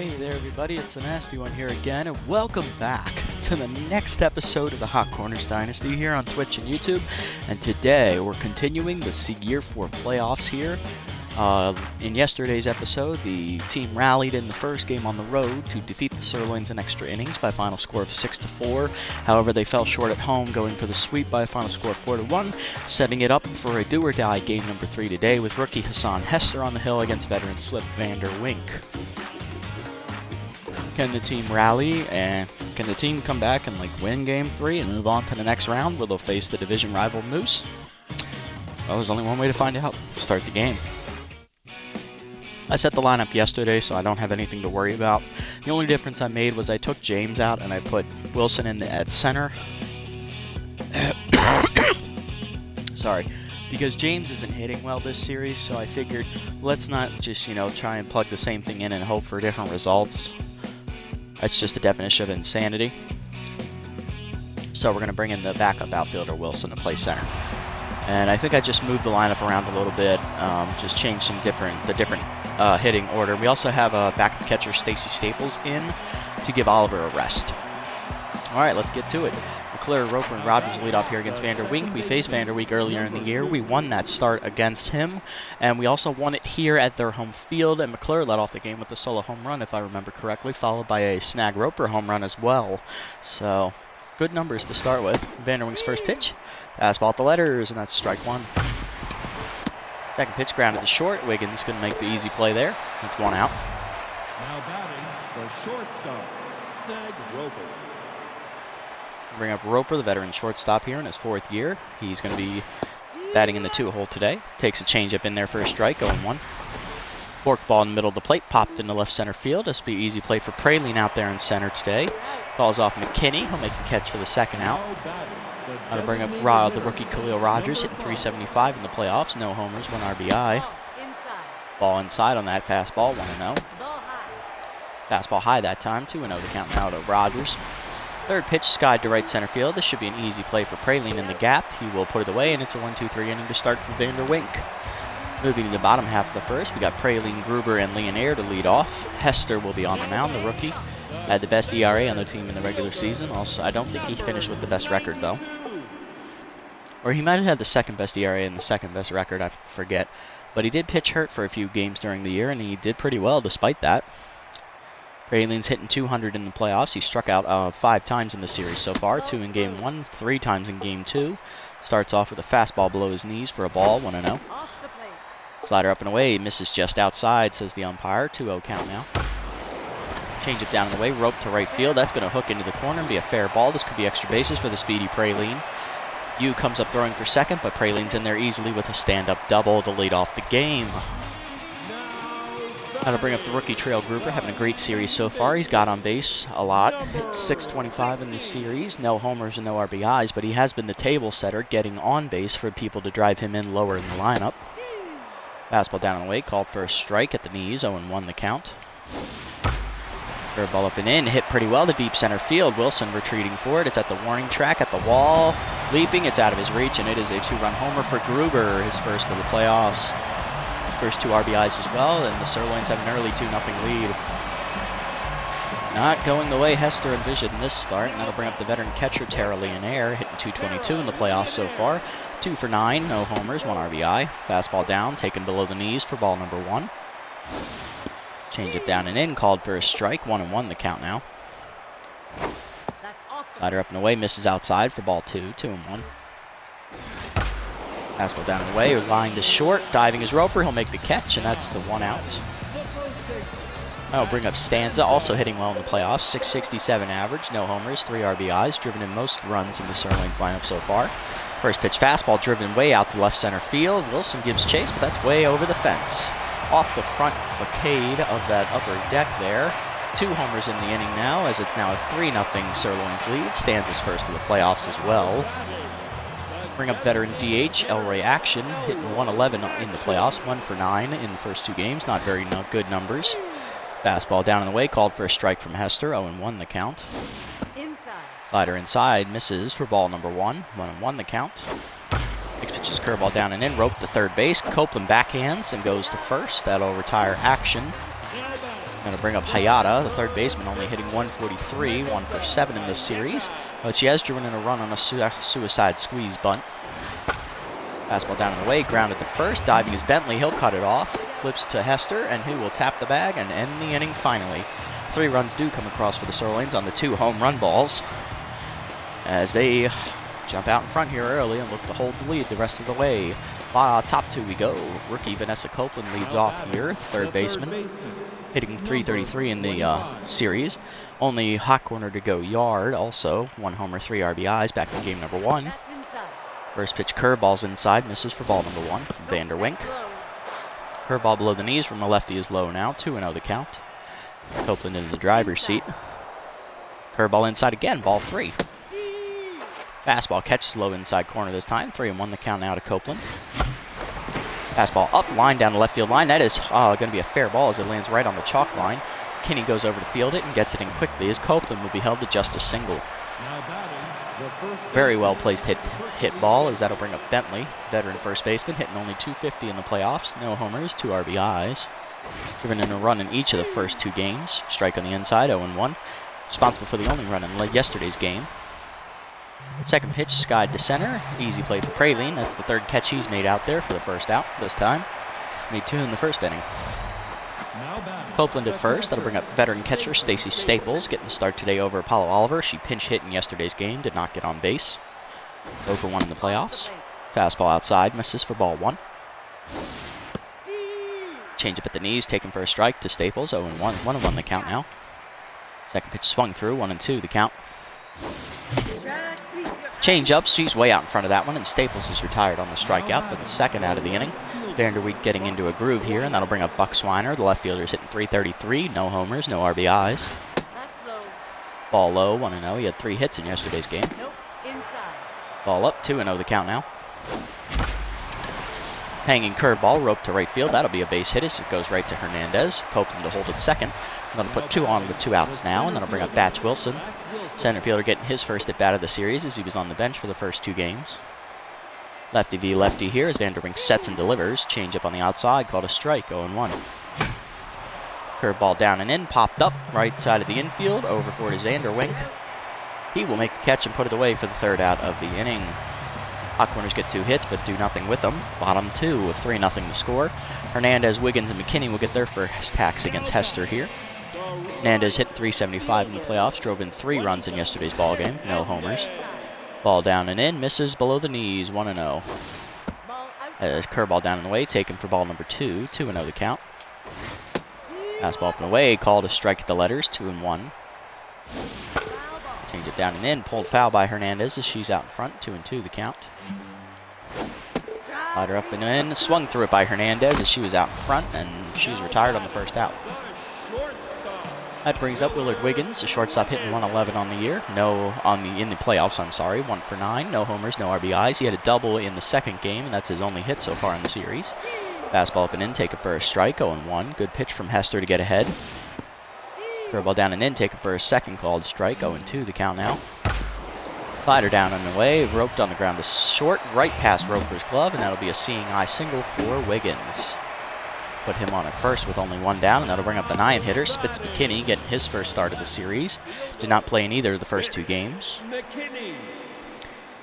Hey there everybody, it's the Nasty One here again, and welcome back to the next episode of the Hot Corners Dynasty here on Twitch and YouTube. And today we're continuing the Year 4 playoffs here. In yesterday's episode, the team rallied in the first game on the road to defeat the Sirloins in extra innings by a final score of 6-4. However, they fell short at home, going for the sweep by a final score of 4-1, setting it up for a do-or-die game number 3 today with rookie Hassan Hester on the hill against veteran Slip Vander Wink. Can the team rally, and can the team come back and win Game 3 and move on to the next round where they'll face the division rival Moose? Well, there's only one way to find out. Start the game. I set the lineup yesterday, so I don't have anything to worry about. The only difference I made was I took James out and I put Wilson in at center. Sorry. Because James isn't hitting well this series, so I figured let's not just, try and plug the same thing in and hope for different results. That's just the definition of insanity. So we're going to bring in the backup outfielder Wilson to play center. And I think I just moved the lineup around a little bit, just changed the different hitting order. We also have backup catcher Stacy Staples in to give Oliver a rest. All right, let's get to it. McClure, Roper, and Rogers lead off here against Vander Wink. We faced Vander Wink earlier in the year. We won that start against him, and we also won it here at their home field. And McClure led off the game with a solo home run, if I remember correctly, followed by a snag Roper home run as well. So, good numbers to start with. Vander Wink's first pitch, fastball at the letters, and that's strike one. Second pitch grounded to short. Wiggins going to make the easy play there. That's one out. Now batting for shortstop, snag Roper. Bring up Roper, the veteran shortstop here in his 4th year. He's going to be batting in the 2-hole today. Takes a changeup in there for a strike, 0-1. Fork ball in the middle of the plate, popped into left center field. This will be an easy play for Praline out there in center today. Calls off McKinney. He'll make the catch for the second out. Going to bring up the rookie Khalil Rogers, hitting .375 in the playoffs. No homers, 1 RBI. Ball inside on that fastball, 1-0. Fastball high that time, 2-0 to count now to Rogers. Third pitch skied to right center field. This should be an easy play for Praline in the gap. He will put it away, and it's a 1-2-3 inning to start for Vander Wink. Moving to the bottom half of the first, we got Praline, Gruber, and Leonaire to lead off. Hester will be on the mound, the rookie. Had the best ERA on the team in the regular season. Also, I don't think he finished with the best record, though. Or he might have had the second best ERA and the second best record, I forget. But he did pitch hurt for a few games during the year, and he did pretty well despite that. Praline's hitting .200 in the playoffs. He struck out 5 times in the series so far, 2 in Game 1, 3 times in Game 2. Starts off with a fastball below his knees for a ball, 1-0. Slider up and away, misses just outside, says the umpire. 2-0 count now. Change it down in the way, rope to right field. That's going to hook into the corner and be a fair ball. This could be extra bases for the speedy Praline. Yu comes up throwing for second, but Praline's in there easily with a stand-up double to lead off the game. Now to bring up the rookie Trail Gruber, having a great series so far. He's got on base a lot. Hit .625 in the series. No homers and no RBIs, but he has been the table setter, getting on base for people to drive him in lower in the lineup. Fastball down and away, called for a strike at the knees, 0-1 the count. Curveball up and in, hit pretty well to deep center field. Wilson retreating for it. It's at the warning track, at the wall. Leaping, it's out of his reach, and it is a 2-run homer for Gruber, his first of the playoffs. First 2 RBIs as well, and the Sirloins have an early 2-0 lead. Not going the way Hester envisioned this start, and that'll bring up the veteran catcher Tara Leonaire, hitting .222 in the playoffs so far. 2 for 9, no homers, 1 RBI. Fastball down, taken below the knees for ball number 1. Change it down and in, called for a strike, 1-1 the count now. Slider up and away, misses outside for ball 2, 2-1. Fastball down and away, line to short, diving his Roper, he'll make the catch, and that's the 1 out. That'll bring up Stanza, also hitting well in the playoffs, .667 average, no homers, 3 RBIs, driven in most runs in the Sirloins lineup so far. First pitch fastball driven way out to left center field. Wilson gives chase, but that's way over the fence. Off the front facade of that upper deck there. 2 homers in the inning now, as it's now a 3-0 Sirloins lead. Stanza's first of the playoffs as well. Bring up veteran DH Elroy Action, hitting .111 in the playoffs, 1 for 9 in the first 2 games. Not very good numbers. Fastball down and away, called for a strike from Hester, 0-1 the count. Slider inside, misses for ball number 1, 1-1 the count. Next pitch is curveball down and in, rope to third base. Copeland backhands and goes to first. That'll retire Action. Going to bring up Hayata, the third baseman, only hitting 143, 1 for 7 in this series. But she has driven in a run on a suicide squeeze bunt. Fastball down and away, grounded to first. Diving is Bentley. He'll cut it off. Flips to Hester, and who will tap the bag and end the inning finally. 3 runs do come across for the Sirloins on the 2 home run balls, as they jump out in front here early and look to hold the lead the rest of the way. Top 2 we go. Rookie Vanessa Copeland leads off here, third baseman, hitting .333 in the series. Only hot corner to go Yard, also 1 homer, 3 RBIs back in game number 1. First pitch curveball's inside, misses for ball number 1 from Vanderwink. Curveball below the knees from the lefty is low now, 2-0 the count. Copeland in the driver's seat. Curveball inside again, ball 3. Fastball catches low inside corner this time, 3-1 the count now to Copeland. Fastball up, line down the left field line. That is going to be a fair ball as it lands right on the chalk line. Kinney goes over to field it and gets it in quickly as Copeland will be held to just a single. Very well placed hit ball as that'll bring up Bentley, veteran first baseman, hitting only .250 in the playoffs. No homers, 2 RBIs. Driven in a run in each of the first 2 games. Strike on the inside, 0-1. Responsible for the only run in yesterday's game. Second pitch, skied to center. Easy play for Praline. That's the 3rd catch he's made out there for the first out this time. Made 2 in the first inning. Copeland at first. That'll bring up veteran catcher Stacy Staples, getting the start today over Apollo Oliver. She pinch hit in yesterday's game, did not get on base. 0 for 1 in the playoffs. Fastball outside, misses for ball 1. Change up at the knees, taken for a strike to Staples. 0-1, 1-1 the count now. Second pitch swung through, 1-2 the count. Change up, she's way out in front of that one, and Staples is retired on the strikeout for the 2nd out of the inning. Vanderweek getting into a groove here, and that'll bring up Buck Swiner. The left fielder's hitting .333, no homers, no RBIs. Ball low, 1-0. He had 3 hits in yesterday's game. Ball up, 2-0 the count now. Hanging curveball, rope to right field. That'll be a base hit as it goes right to Hernandez. Copeland to hold it second. Going to put 2 on with 2 outs now, and that'll bring up Batch Wilson. Center fielder getting his first at bat of the series as he was on the bench for the first 2 games. Lefty v lefty here as Vanderwink sets and delivers. Change up on the outside, called a strike, 0-1. Curveball down and in, popped up, right side of the infield. Over for it is Vanderwink. He will make the catch and put it away for the 3rd out of the inning. Hot corners get 2 hits, but do nothing with them. Bottom 2 with 3-0 to score. Hernandez, Wiggins, and McKinney will get their first attacks against Hester here. Hernandez hit .375 in the playoffs, drove in 3 runs in yesterday's ballgame, no homers. Ball down and in, misses below the knees, 1-0. As curveball down and away, taken for ball number 2, 2-0 the count. Fastball up and away, called a strike at the letters, 2-1. Change it down and in, pulled foul by Hernandez as she's out in front, 2-2 the count. Slider up and in, swung through it by Hernandez as she was out in front, and she's retired on the 1st out. That brings up Willard Wiggins, a shortstop hitting .111 on the year. In the playoffs, 1 for 9. No homers, no RBIs. He had a double in the 2nd game, and that's his only hit so far in the series. Fastball up and in, taken for a strike, 0-1. Good pitch from Hester to get ahead. Curveball down and in, taken for a 2nd called strike, 0-2 the count now. Slider down and away, roped on the ground to short, right past Roper's glove, and that'll be a seeing eye single for Wiggins. Put him on at first with only 1 down, and that'll bring up the 9 hitter, Spitz McKinney, getting his first start of the series. Did not play in either of the first 2 games.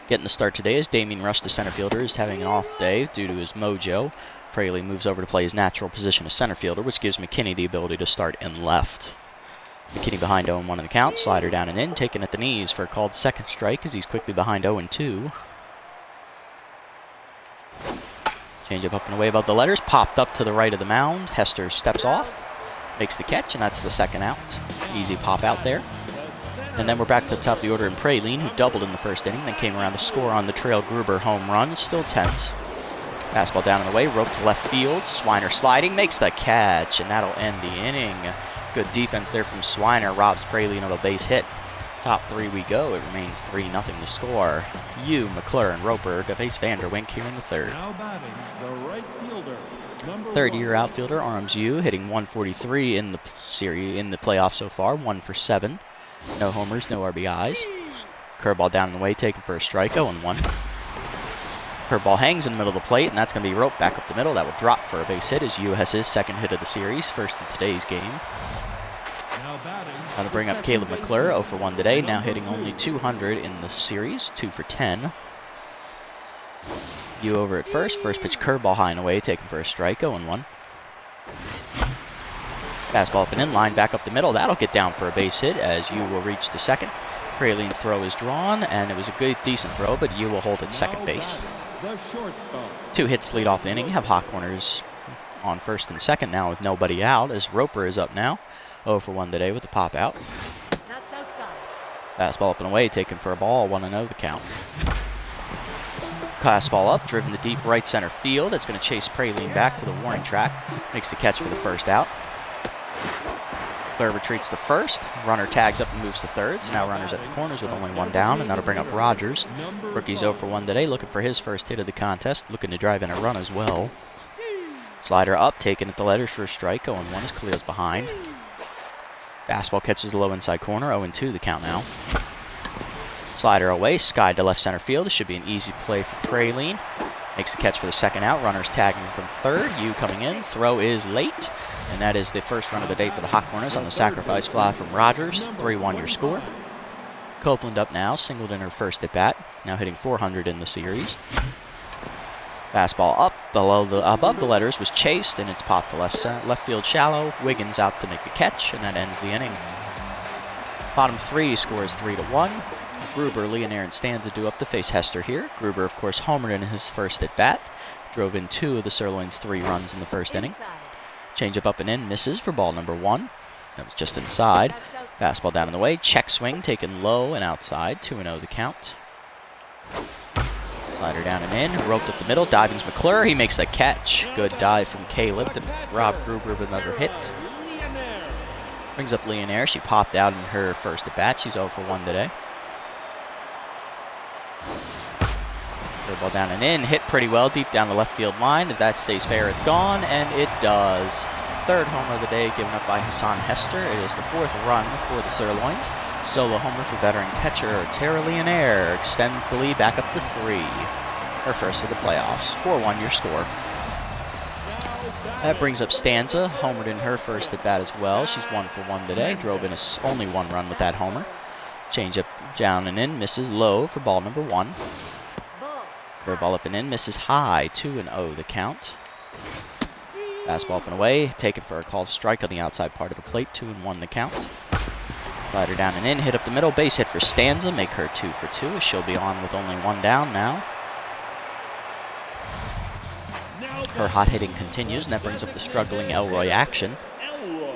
Getting the start today is Damien Rush, the center fielder, is having an off day due to his mojo. Fraley moves over to play his natural position as center fielder, which gives McKinney the ability to start in left. McKinney behind 0-1 in the count, slider down and in, taken at the knees for a called 2nd strike as he's quickly behind 0-2. Changeup up and away above the letters, popped up to the right of the mound. Hester steps off, makes the catch, and that's the 2nd out. Easy pop out there. And then we're back to the top of the order in Praline, who doubled in the 1st inning, then came around to score on the Trail Gruber home run. Still tense. Fastball down and away, rope to left field. Swiner sliding, makes the catch, and that'll end the inning. Good defense there from Swiner, robs Praline of a base hit. Top 3 we go. It remains 3-0 to score. McClure, and Roper to face Vanderwink here in the 3rd. Now batting, the right fielder, number 3rd-year outfielder Arms Yu, hitting .143 in the series in the playoffs so far, 1 for 7. No homers, no RBIs. Curveball down and away, taken for a strike, 0-1. Curveball hangs in the middle of the plate, and that's going to be roped back up the middle. That will drop for a base hit as Yu has his 2nd hit of the series, first in today's game. That'll bring up Caleb McClure, 0 for 1 today, now hitting only 200 in the series, 2 for 10. You over at first. First pitch curveball high and away, taken for a strike, 0-1. Fastball up and in, line back up the middle. That'll get down for a base hit as you will reach the second. Praline's throw is drawn, and it was a good, decent throw, but you will hold at second base. 2 hits lead off the inning. Have hot corners on first and second now with nobody out, as Roper is up now. 0 for 1 today with the pop out. That's outside. Fastball up and away, taken for a ball, 1-0 the count. Fastball up, driven to deep right center field. It's going to chase Praline back to the warning track. Makes the catch for the first out. Claire retreats to first. Runner tags up and moves to third. So now runners at the corners with only 1 down, and that'll bring up Rogers. Rookie's 0 for 1 today, looking for his first hit of the contest, looking to drive in a run as well. Slider up, taken at the letters for a strike, 0-1 as Khalil's behind. Fastball catches the low inside corner, 0-2 the count now. Slider away, skied to left center field. This should be an easy play for Praline. Makes the catch for the second out. Runners tagging from third. You coming in. Throw is late. And that is the first run of the day for the Hot Corners on the sacrifice fly from Rogers. 3-1 your score. Copeland up now. Singled in her first at bat. Now hitting 400 in the series. Fastball up above the letters was chased, and it's popped to left field shallow. Wiggins out to make the catch, and that ends the inning. Bottom 3 scores 3-1. Gruber, Leonaire, and Stanza due up to face Hester here. Gruber, of course, homered in his first at bat. Drove in 2 of the Sirloins' 3 runs in the first inning. Changeup up and in, misses for ball number 1. That was just inside. Fastball down and away. Check swing taken low and outside. 2-0 the count. Slider down and in. Roped up the middle. Diving's McClure. He makes the catch. Good dive from Caleb to rob Gruber with another hit. Brings up Leonaire. She popped out in her first at bat. She's 0 for 1 today. Ball down and in, hit pretty well deep down the left field line. If that stays fair, it's gone, and it does. Third homer of the day given up by Hassan Hester. It is the 4th run for the Sirloins. Solo homer for veteran catcher Tara Leonaire extends the lead back up to 3. Her first of the playoffs. 4-1 your score. That brings up Stanza, homered in her first at bat as well. She's 1 for 1 today. Drove in only 1 run with that homer. Changeup down and in, misses low for ball number 1. Curveball up and in, misses high, 2-0 the count. Fastball up and away, taken for a called strike on the outside part of the plate, 2-1 the count. Slider down and in, hit up the middle, base hit for Stanza, make her 2 for 2, as she'll be on with only 1 down now. Her hot hitting continues, and that brings up the struggling Elroy Action.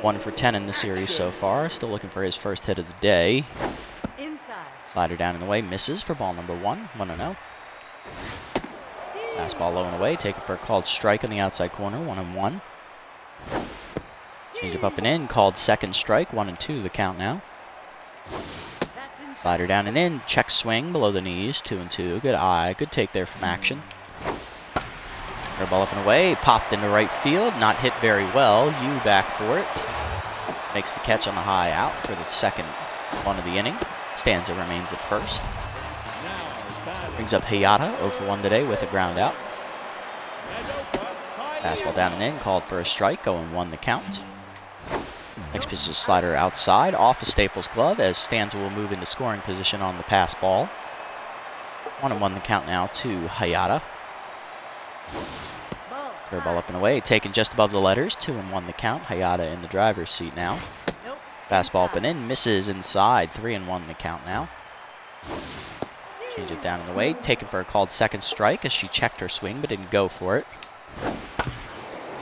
1 for 10 in the series so far, still looking for his first hit of the day. Slider down and away, misses for ball number 1, 1-0. Fastball low and away, taken for a called strike on the outside corner, 1-1. Changeup up and in, called second strike, 1-2 the count now. Slider down and in, check swing below the knees, 2-2. Good eye, good take there from Action. Ball up and away, popped into right field, not hit very well. You back for it. Makes the catch on the high out for the second one of the inning. Stanza remains at first. Brings up Hayata, 0 for 1 today with a ground out. Fastball down and in, called for a strike, 0-1 the count. Next pitch is a slider outside, off of Staples' glove, as Stanza will move into scoring position on the pass ball. 1-1 the count now to Hayata. Curveball up and away, taken just above the letters, 2-1 the count. Hayata in the driver's seat now. Fastball up and in, misses inside, 3-1 the count now. Change it down and away, taken for a called second strike as she checked her swing but didn't go for it.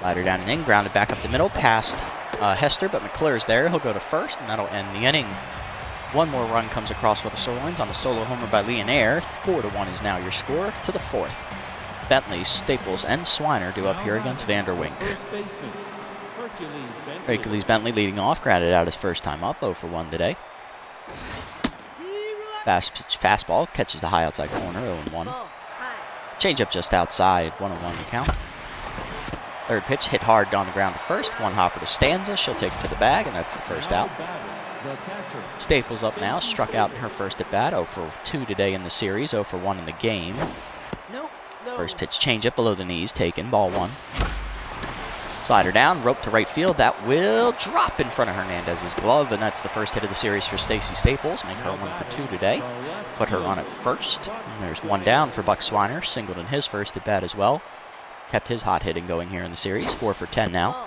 Slider down and in, grounded back up the middle, past Hester, but McClure's there. He'll go to first, and that'll end the inning. 1 more run comes across for the Sirloins on the solo homer by Leonaire. 4-1 is now your score to the 4th. Bentley, Staples, and Swiner due up here against Vanderwink. Hercules Bentley leading off, grounded out his first time up, 0 for 1 today. Fast pitch fastball, catches the high outside corner, 0-1. Changeup just outside, 1-1 the count. Third pitch, hit hard on the ground to first, 1 hopper to Stanza, she'll take it to the bag, and that's the first out. Staples up now, struck out in her first at bat, 0 for 2 today in the series, 0 for 1 in the game. First pitch changeup below the knees, taken, ball 1. Slider down, rope to right field. That will drop in front of Hernandez's glove, and that's the first hit of the series for Stacy Staples. Make her 1 for 2 today. Put her on at first. And there's one down for Buck Swiner. Singled in his first at bat as well. Kept his hot hitting going here in the series. 4 for 10 now.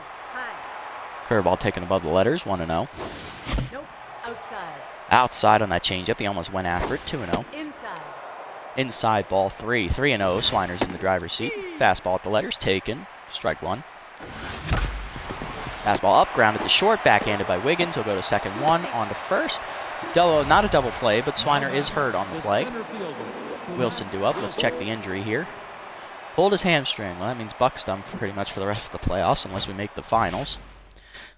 Curveball taken above the letters. 1-0. Nope. Outside. Outside on that changeup. He almost went after it. 2-0. Inside. Inside ball 3. 3-0. Swiner's in the driver's seat. Fastball at the letters. Taken. Strike 1. Fastball up, grounded to short, backhanded by Wiggins. He'll go to second 1, on to first. Not a double play, but Swiner is hurt on the play. Wilson due up. Let's check the injury here. Pulled his hamstring. Well, that means Buck's done pretty much for the rest of the playoffs, unless we make the finals.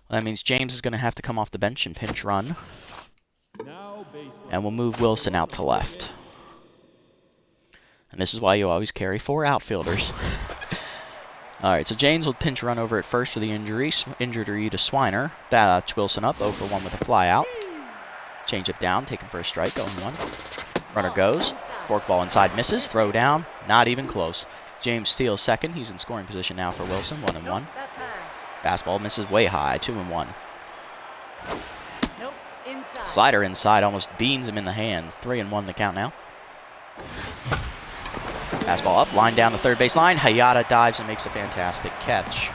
Well, that means James is going to have to come off the bench and pinch run. And we'll move Wilson out to left. And this is why you always carry 4 outfielders. All right, so James will pinch run over at first for the injury to Swiner. Batch Wilson up, 0 for 1 with a fly out. Change up down, taken for a strike, 0-1. Runner goes, forkball inside, misses, throw down, not even close. James steals second. He's in scoring position now for Wilson, 1-1. Fastball misses way high, 2-1. Nope. Inside. Slider inside, almost beans him in the hands. 3-1 the count now. Fastball up, line down the third base line. Hayata dives and makes a fantastic catch.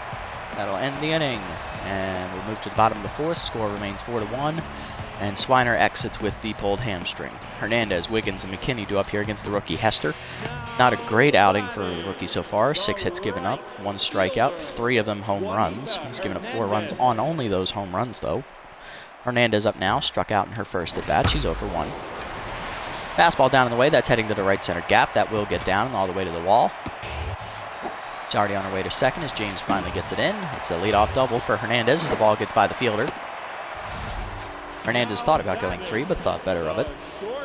That'll end the inning. And we'll move to the bottom of the 4th. Score remains 4-1. And Swiner exits with the pulled hamstring. Hernandez, Wiggins, and McKinney do up here against the rookie Hester. Not a great outing for the rookie so far. 6 hits given up, 1 strikeout, 3 of them home runs. He's given up 4 runs on only those home runs, though. Hernandez up now, struck out in her first at bat. She's 0 for 1. Fastball down in the way. That's heading to the right center gap. That will get down all the way to the wall. It's already on her way to second as James finally gets it in. It's a leadoff double for Hernandez as the ball gets by the fielder. Hernandez thought about going 3, but thought better of it.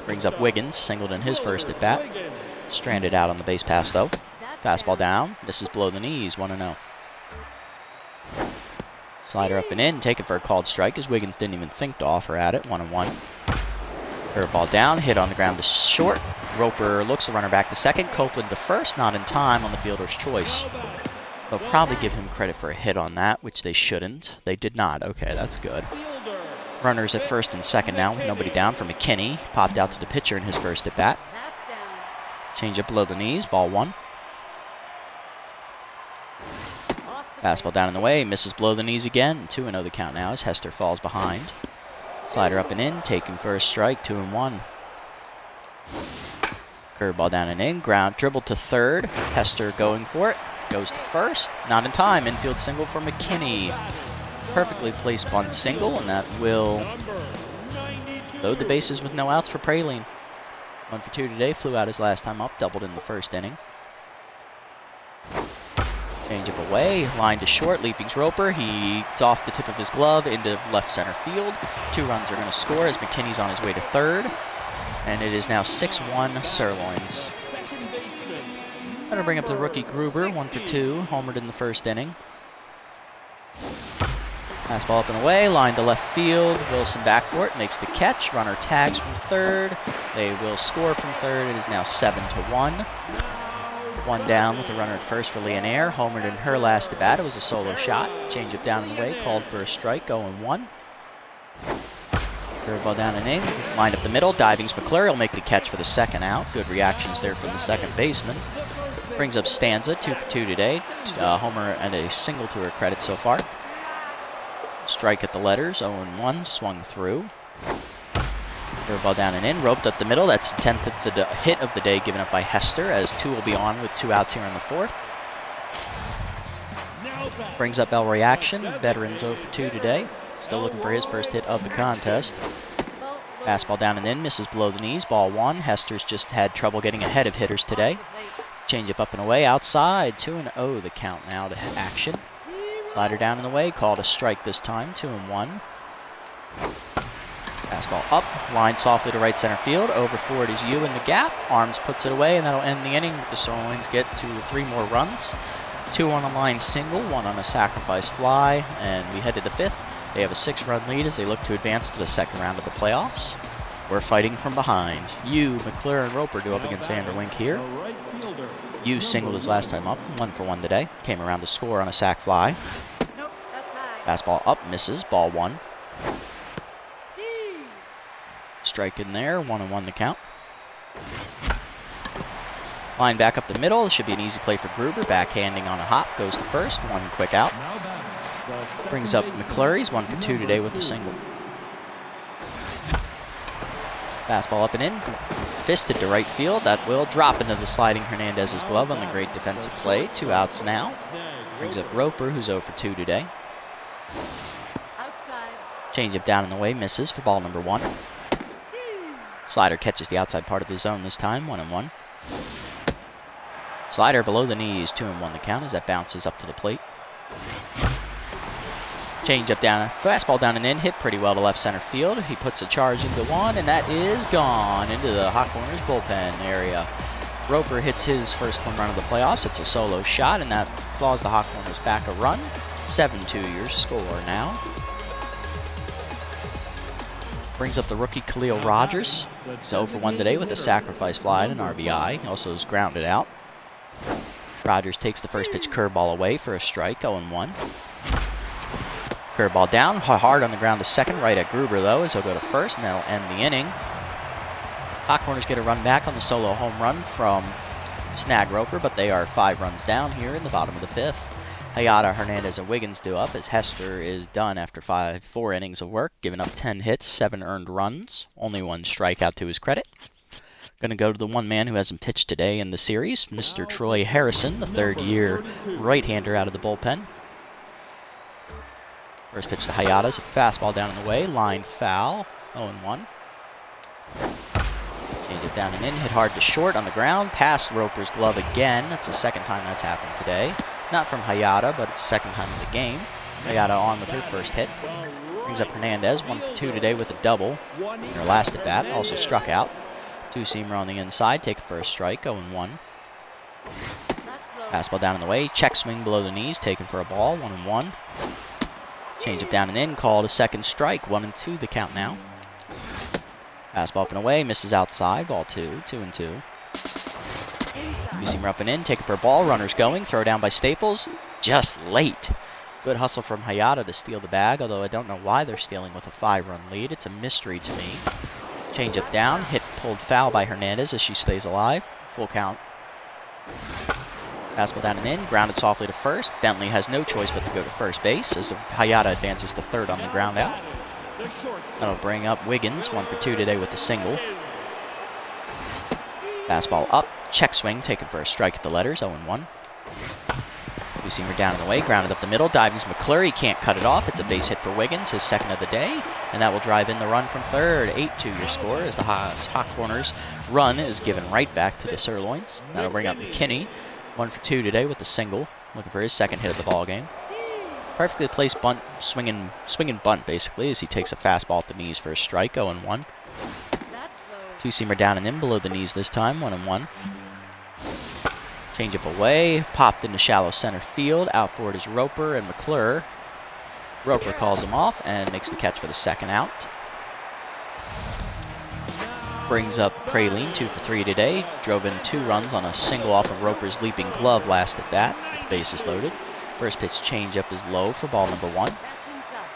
Brings up Wiggins, singled in his first at bat. Stranded out on the base pass, though. Fastball down. This is below the knees, 1-0. Slider up and in, taken for a called strike as Wiggins didn't even think to offer at it, 1-1. Curveball down, hit on the ground to short. Roper looks the runner back to second. Copeland to first, not in time on the fielder's choice. They'll probably give him credit for a hit on that, which they shouldn't. They did not. Okay, that's good. Runners at first and second now, with nobody down for McKinney. Popped out to the pitcher in his first at bat. Change up below the knees, ball 1. Fastball down in the way, misses below the knees again. 2-0 the count now as Hester falls behind. Slider up and in, taken for a strike, 2-1. Curveball down and in, ground dribbled to third. Hester going for it, goes to first, not in time. Infield single for McKinney. Perfectly placed bunt single, and that will load the bases with no outs for Praline. 1 for 2 today, flew out his last time up, doubled in the first inning. Change up away, line to short, leaping's Roper. He's off the tip of his glove into left center field. 2 runs are going to score as McKinney's on his way to third. And it is now 6-1 Sirloins. Going to bring up the rookie Gruber, 1 for 2, homered in the first inning. Fastball up and away, line to left field. Wilson back for it, makes the catch. Runner tags from third. They will score from third. It is now 7-1. 1 down with a runner at first for Leonaire. Homered in her last at bat. It was a solo shot. Change up down in the way, called for a strike, 0-1. Curveball down and in. Lined up the middle. Diving's McClure will make the catch for the second out. Good reactions there from the second baseman. Brings up Stanza, 2 for 2 today. Homer and a single to her credit so far. Strike at the letters, 0-1, swung through. Curveball down and in, roped up the middle. That's the 10th hit of the day given up by Hester, as 2 will be on with 2 outs here in the 4th. Brings up El Reaction, veterans 0 for 2 today. Still looking for his first hit of the contest. Fastball down and in, misses below the knees, ball 1. Hester's just had trouble getting ahead of hitters today. Change up and away, outside, 2-0 the count now to action. Slider down in the way, called a strike this time, 2-1. Fastball up, line softly to right center field. Over for it is you in the gap. Arms puts it away, and that'll end the inning. The Sirloins get 3 more runs. 2 on a line single, 1 on a sacrifice fly, and we head to the 5th. They have a 6-run lead as they look to advance to the second round of the playoffs. We're fighting from behind. You, McClure, and Roper do up against Vanderwink here. You singled his last time up, 1 for 1 today. Came around to score on a sac fly. Fastball up, misses, ball 1. Strike in there, 1-1 the count. Line back up the middle. This should be an easy play for Gruber. Backhanding on a hop, goes to first. 1 quick out. Brings up McClurry's 1 for 2 today with a single. Fastball up and in, fisted to right field. That will drop into the sliding Hernandez's glove on the great defensive play. 2 outs now. Brings up Roper, who's 0 for 2 today. Changeup down in the way, misses for ball number 1. Slider catches the outside part of the zone this time, 1-1. Slider below the knees, 2-1 the count as that bounces up to the plate. Changeup down, fastball down and in, hit pretty well to left center field. He puts a charge into 1, and that is gone into the hot corners bullpen area. Roper hits his first home run of the playoffs. It's a solo shot, and that claws the hot corners back a run. 7-2 your score now. Brings up the rookie Khalil Rogers. He's 0 for 1 today with a sacrifice fly and an RBI. He also is grounded out. Rogers takes the first pitch curveball away for a strike, 0-1. Curveball down, hard on the ground to second, right at Gruber though, as he'll go to first, and that'll end the inning. Hot corners get a run back on the solo home run from Snag Roper, but they are 5 runs down here in the bottom of the 5th. Hayata, Hernandez, and Wiggins do up as Hester is done after 4 innings of work, giving up 10 hits, 7 earned runs, only 1 strikeout to his credit. Going to go to the one man who hasn't pitched today in the series, Mr. Troy Harrison, the 3rd-year right-hander out of the bullpen. First pitch to Hayata is a fastball down in the way, line foul, 0-1. Change it down and in, hit hard to short on the ground, past Roper's glove again. That's the 2nd time that's happened today. Not from Hayata, but it's the 2nd time in the game. Hayata on with her first hit. Brings up Hernandez, 1 for 2 today with a double. In her last at bat, also struck out. 2-seamer on the inside, taken for a strike, 0-1. Fastball down in the way, check swing below the knees, taken for a ball, 1-1. Change it down and in, called a 2nd strike, 1-2 the count now. Fastball up and away, misses outside, ball 2, 2-2. 2-seamer up and in, taken for a ball, runners going, throw down by Staples, just late. Good hustle from Hayata to steal the bag, although I don't know why they're stealing with a 5-run lead. It's a mystery to me. Change up down, hit pulled foul by Hernandez as she stays alive. Full count. Fastball down and in, grounded softly to first. Bentley has no choice but to go to first base as Hayata advances to third on the ground out. That'll bring up Wiggins, 1 for 2 today with a single. Fastball up, check swing, taken for a strike at the letters, 0-1. 2-seamer down in the way, grounded up the middle. Diving's McClurry can't cut it off. It's a base hit for Wiggins, his 2nd of the day, and that will drive in the run from third. 8-2 your score as the hot corners run is given right back to the Sirloins. That'll bring up McKinney, 1 for 2 today with a single, looking for his 2nd hit of the ball game. Perfectly placed bunt, swinging bunt basically, as he takes a fastball at the knees for a strike, 0-1. 2-seamer down and in below the knees this time, 1-1. Changeup away, popped into shallow center field. Out for it is Roper and McClure. Roper calls him off and makes the catch for the 2nd out. Brings up Praline, 2 for 3 today. Drove in 2 runs on a single off of Roper's leaping glove last at bat, with the bases loaded. First pitch changeup is low for ball number 1.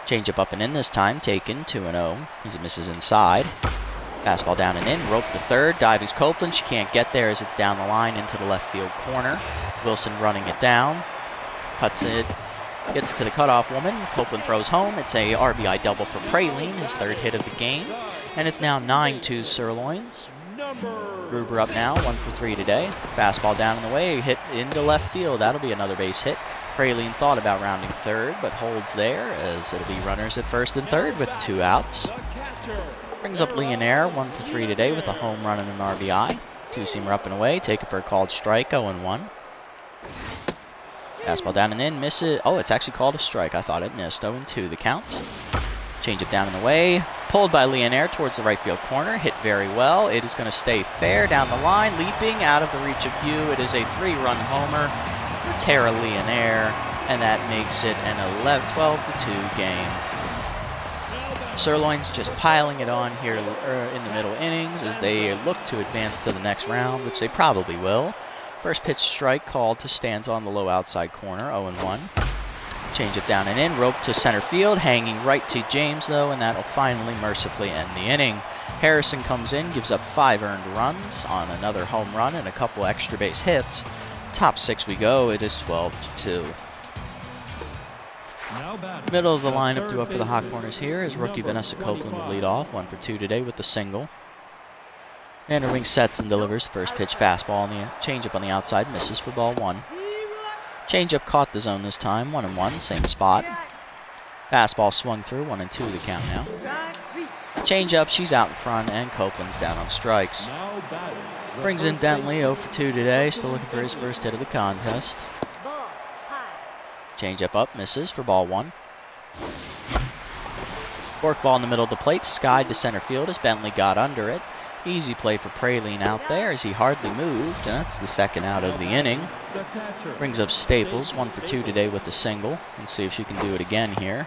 Changeup up and in this time, taken 2-0 as it misses inside. Fastball down and in, rope to third, diving's Copeland. She can't get there as it's down the line into the left field corner. Wilson running it down, cuts it, gets to the cutoff woman. Copeland throws home. It's a RBI double for Praline, his 3rd hit of the game. And it's now 9-2 Sirloins. Gruber up now, 1 for 3 today. Fastball down in the way, hit into left field. That'll be another base hit. Praline thought about rounding third, but holds there as it'll be runners at first and third with 2 outs. Brings up Leonaire, 1 for 3 today with a home run and an RBI. 2-seamer up and away, taken for a called strike, 0-1. Fastball down and in, misses. Oh, it's actually called a strike. I thought it missed. 0-2 the count. Change it down and away. Pulled by Leonaire towards the right field corner. Hit very well. It is going to stay fair down the line. Leaping out of the reach of view. It is a 3-run homer for Tara Leonaire. And that makes it an 12-2 game. Sirloins just piling it on here in the middle innings as they look to advance to the next round, which they probably will. First pitch strike called to stands on the low outside corner, 0-1. Change it down and in, rope to center field, hanging right to James though, and that'll finally mercifully end the inning. Harrison comes in, gives up 5 earned runs on another home run and a couple extra base hits. Top 6 we go, it is 12-2. Middle of the lineup due up for the hot corners here is rookie Vanessa Copeland will lead off, 1 for 2 today with the single. Vanderwing sets and delivers the first pitch fastball on the changeup on the outside, misses for ball 1. Changeup caught the zone this time, 1-1, same spot. Fastball swung through, 1-2 the count now. Changeup, she's out in front, and Copeland's down on strikes. Brings in Bentley, 0 for 2 today, still looking for his first hit of the contest. Changeup up, misses for ball 1. Forkball in the middle of the plate, skied to center field as Bentley got under it. Easy play for Praline out there as he hardly moved, and that's the second out of the inning. Brings up Staples, 1 for 2 today with a single. Let's see if she can do it again here.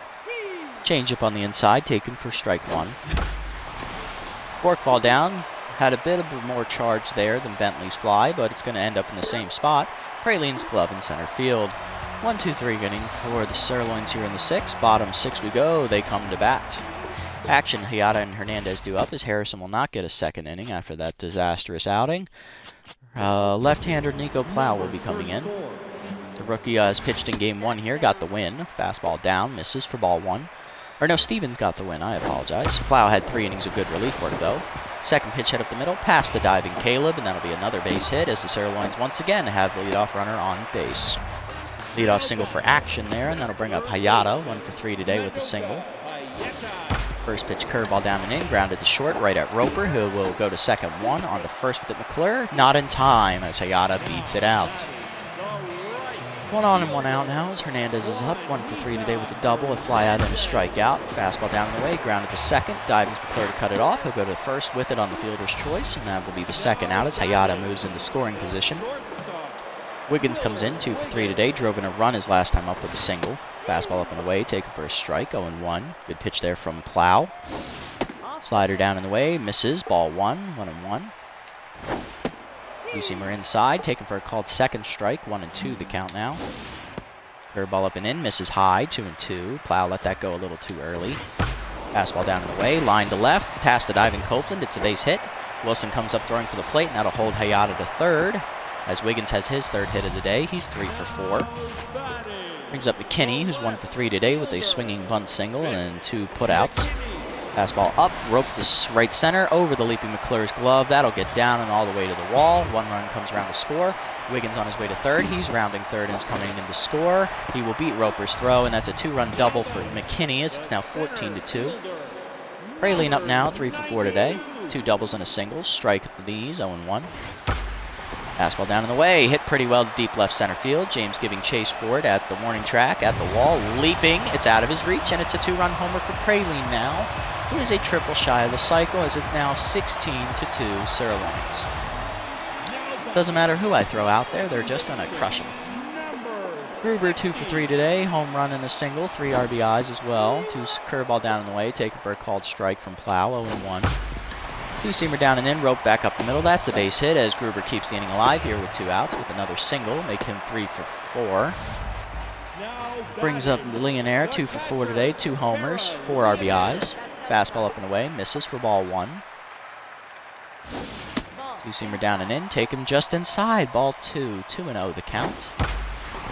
Changeup on the inside, taken for strike 1. Forkball down, had a bit of more charge there than Bentley's fly, but it's going to end up in the same spot. Praline's glove in center field. 1-2-3 inning for the Sirloins here in the 6th. Bottom 6 we go, they come to bat. Action, Hayata and Hernandez do up as Harrison will not get a second inning after that disastrous outing. Left-hander Nico Plow will be coming in. The rookie has pitched in game 1 here, got the win. Fastball down, misses for ball 1. Or no, Stevens got the win, I apologize. Plow had 3 innings of good relief work though. Second pitch hit up the middle, past the diving Caleb, and that'll be another base hit as the Sirloins once again have the leadoff runner on base. Leadoff single for Action there, and that'll bring up Hayata, 1 for 3 today with the single. First pitch curveball down and in, grounded to short, right at Roper, who will go to second 1, on to first with it McClure. Not in time as Hayata beats it out. 1 on and 1 out now as Hernandez is up, 1 for 3 today with a double, a fly out and a strikeout. Fastball down and away, grounded to second, diving McClure to cut it off. He'll go to first with it on the fielder's choice, and that will be the second out as Hayata moves into scoring position. Wiggins comes in, 2 for 3 today, drove in a run his last time up with a single. Fastball up and away, taken for a strike, 0-1. Good pitch there from Plow. Slider down and away, misses, ball 1, 1-1. Two-seamer inside, taken for a called second strike, 1-2 the count now. Curveball up and in, misses high, 2-2. Plow let that go a little too early. Fastball down and away, line to left, past the diving Copeland, it's a base hit. Wilson comes up throwing for the plate, and that'll hold Hayata to third. As Wiggins has his third hit of the day, he's 3 for 4. Brings up McKinney, who's 1 for 3 today with a swinging bunt single and 2 putouts. Fastball up, rope to right center, over the leaping McClure's glove. That'll get down and all the way to the wall. 1 run comes around to score. Wiggins on his way to third. He's rounding third and is coming in to score. He will beat Roper's throw, and that's a 2-run double for McKinney as it's now 14-2. Praline up now, 3 for 4 today. 2 doubles and a single. Strike at the knees, 0-1. Fastball down in the way, hit pretty well to deep left center field. James giving chase for it at the warning track, at the wall, leaping. It's out of his reach, and it's a 2-run homer for Praline now. It is a triple shy of the cycle as it's now 16-2 Sirloins. Doesn't matter who I throw out there, they're just going to crush him. Gruber 2 for 3 today, home run and a single, 3 RBIs as well. 2 curveball down in the way, taken for a called strike from Plow, 0-1. Two-seamer down and in, rope back up the middle. That's a base hit as Gruber keeps the inning alive here with 2 outs with another single, make him 3 for 4. Brings up Leonaire, 2 for 4 today, 2 homers, 4 RBIs. Fastball up and away, misses for ball 1. Two-seamer down and in, take him just inside, ball 2, 2-0 the count.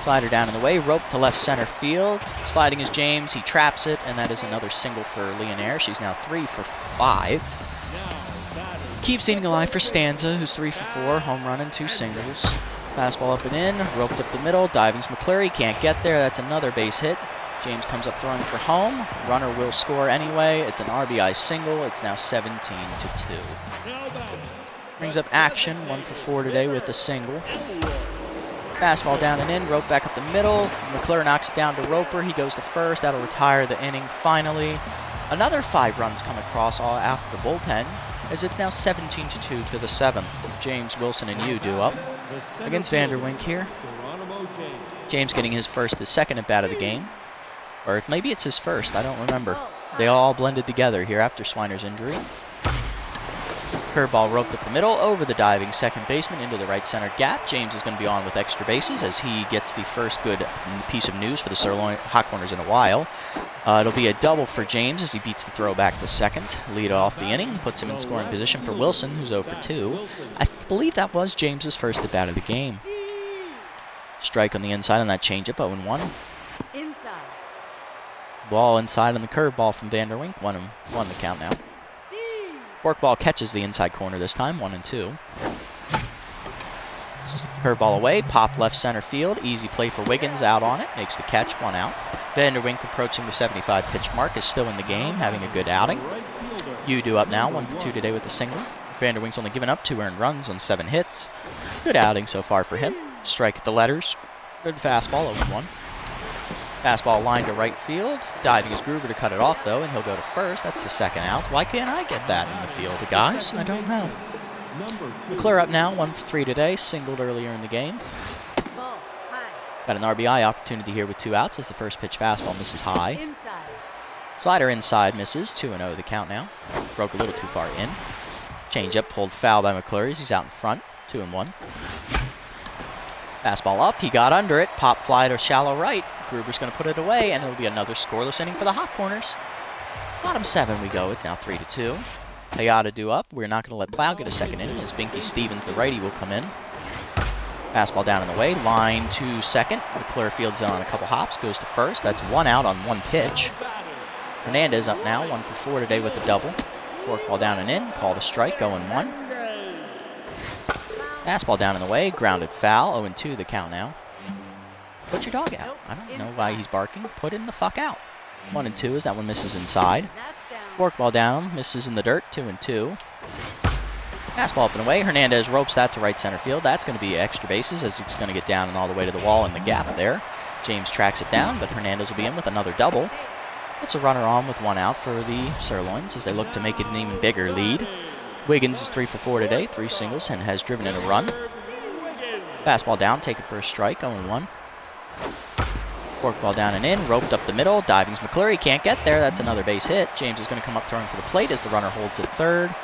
Slider down in the way, rope to left center field. Sliding is James, he traps it, and that is another single for Leonaire. She's now 3 for 5. Keeps the inning alive for Stanza, who's 3 for 4, home run and 2 singles. Fastball up and in, roped up the middle, diving's McClure, can't get there, that's another base hit. James comes up throwing for home, runner will score anyway, it's an RBI single, it's now 17-2. Brings up Action, 1 for 4 today with a single. Fastball down and in, rope back up the middle, McClure knocks it down to Roper, he goes to first, that'll retire the inning finally. Another 5 runs come across all after the bullpen, as it's now 17-2 to the 7th. James, Wilson, and you do up against Vanderwink here. James getting his second at bat of the game. Or maybe it's his first, I don't remember. They all blended together here after Swiner's injury. Curveball roped up the middle, over the diving second baseman into the right center gap. James is going to be on with extra bases as he gets the first good piece of news for the Sirloin hot corners in a while. It'll be a double for James as he beats the throw back to second. Lead off the inning, puts him in scoring position for Wilson, who's 0 for 2. I believe that was James's first at bat of the game. Strike on the inside on that changeup, 0-1. Inside. Ball inside on the curveball from Vanderwink, 1 the count now. Forkball catches the inside corner this time, 1-2. Curveball away, pop left center field. Easy play for Wiggins, out on it. Makes the catch, 1 out. Vanderwink approaching the 75 pitch mark, is still in the game, having a good outing. Udo up now, 1 for 2 today with a single. Vanderwink's only given up 2 earned runs on 7 hits. Good outing so far for him. Strike at the letters. Good fastball, 0-1. Fastball line to right field. Diving is Gruber to cut it off, though, and he'll go to first. That's the second out. Why can't I get that in the field, guys? I don't know. McClure up now, 1 for 3 today. Singled earlier in the game. Ball. High. Got an RBI opportunity here with 2 outs as the first pitch fastball misses high. Inside. Slider inside misses. 2-0 the count now. Broke a little too far in. Changeup pulled foul by McClure as he's out in front. 2-1. Fastball up, he got under it, pop fly to shallow right. Gruber's going to put it away, and it'll be another scoreless inning for the hot corners. Bottom 7 we go, it's now 3-2. Hayata due up, we're not going to let Plow get a second inning as Binky Stevens, the righty, will come in. Fastball down in the way, line to second. McClure fields on a couple hops, goes to first. That's 1 out on 1 pitch. Hernandez up now, 1 for 4 today with a double. Forkball down and in, called a strike, 0-1. Fastball down in the way, grounded foul, 0-2 the count now. Put your dog out. I don't know why he's barking. Put him the fuck out. 1-2 as that one misses inside. Forkball down, misses in the dirt, 2-2. Fastball up and away, Hernandez ropes that to right center field. That's going to be extra bases as he's going to get down and all the way to the wall in the gap there. James tracks it down, but Hernandez will be in with another double. Puts a runner on with 1 out for the Sirloins as they look to make it an even bigger lead. Wiggins is 3 for 4 today, 3 singles, and has driven in a run. Fastball down, taken for a strike, 0-1. Forkball down and in, roped up the middle. Diving's McClure, he can't get there. That's another base hit. James is going to come up throwing for the plate as the runner holds at third.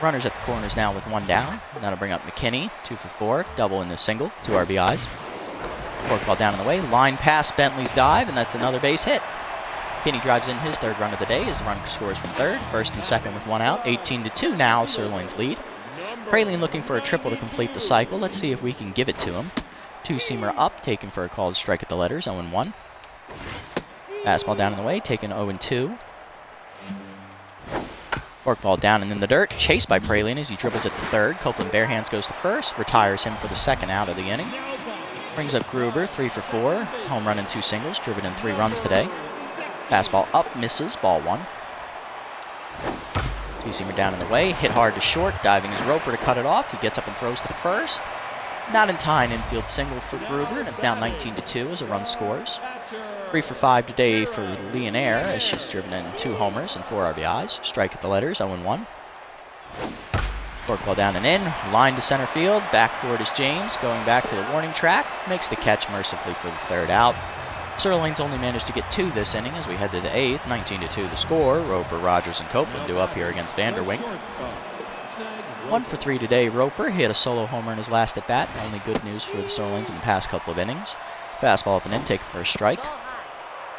Runners at the corners now with 1 down. That'll bring up McKinney, 2 for 4, double in the single, 2 RBIs. Forkball down in the way, line past Bentley's dive, and that's another base hit. McKinney drives in his 3rd run of the day as the runner scores from 3rd. 1st and 2nd with 1 out. 18-2 now, Sirloins lead. Praline looking for a triple to complete the cycle. Let's see if we can give it to him. 2-seamer up, taken for a called strike at the letters, 0-1. Fastball down in the way, taken 0-2. Forkball down and in the dirt, chased by Praline as he dribbles at the 3rd. Copeland bare hands goes to first, retires him for the 2nd out of the inning. Brings up Gruber, 3 for 4, home run and 2 singles, driven in 3 runs today. Fastball up, misses, ball 1. 2-seamer down in the way, hit hard to short, diving is Roper to cut it off. He gets up and throws to first. Not in time, infield single for Gruber, and it's now 19-2 as a run scores. 3 for 5 today for Leonaire as she's driven in 2 homers and 4 RBIs. Strike at the letters, 0-1. Forkball down and in, line to center field, back for it is James, going back to the warning track, makes the catch mercifully for the 3rd out. Sirloins only managed to get 2 this inning as we head to the 8th, 19-2 the score. Roper, Rogers, and Copeland due up here against Vanderwink. 1 for 3 today, Roper. He had a solo homer in his last at-bat. Only good news for the Sirloins in the past couple of innings. Fastball up and in, taken for a strike.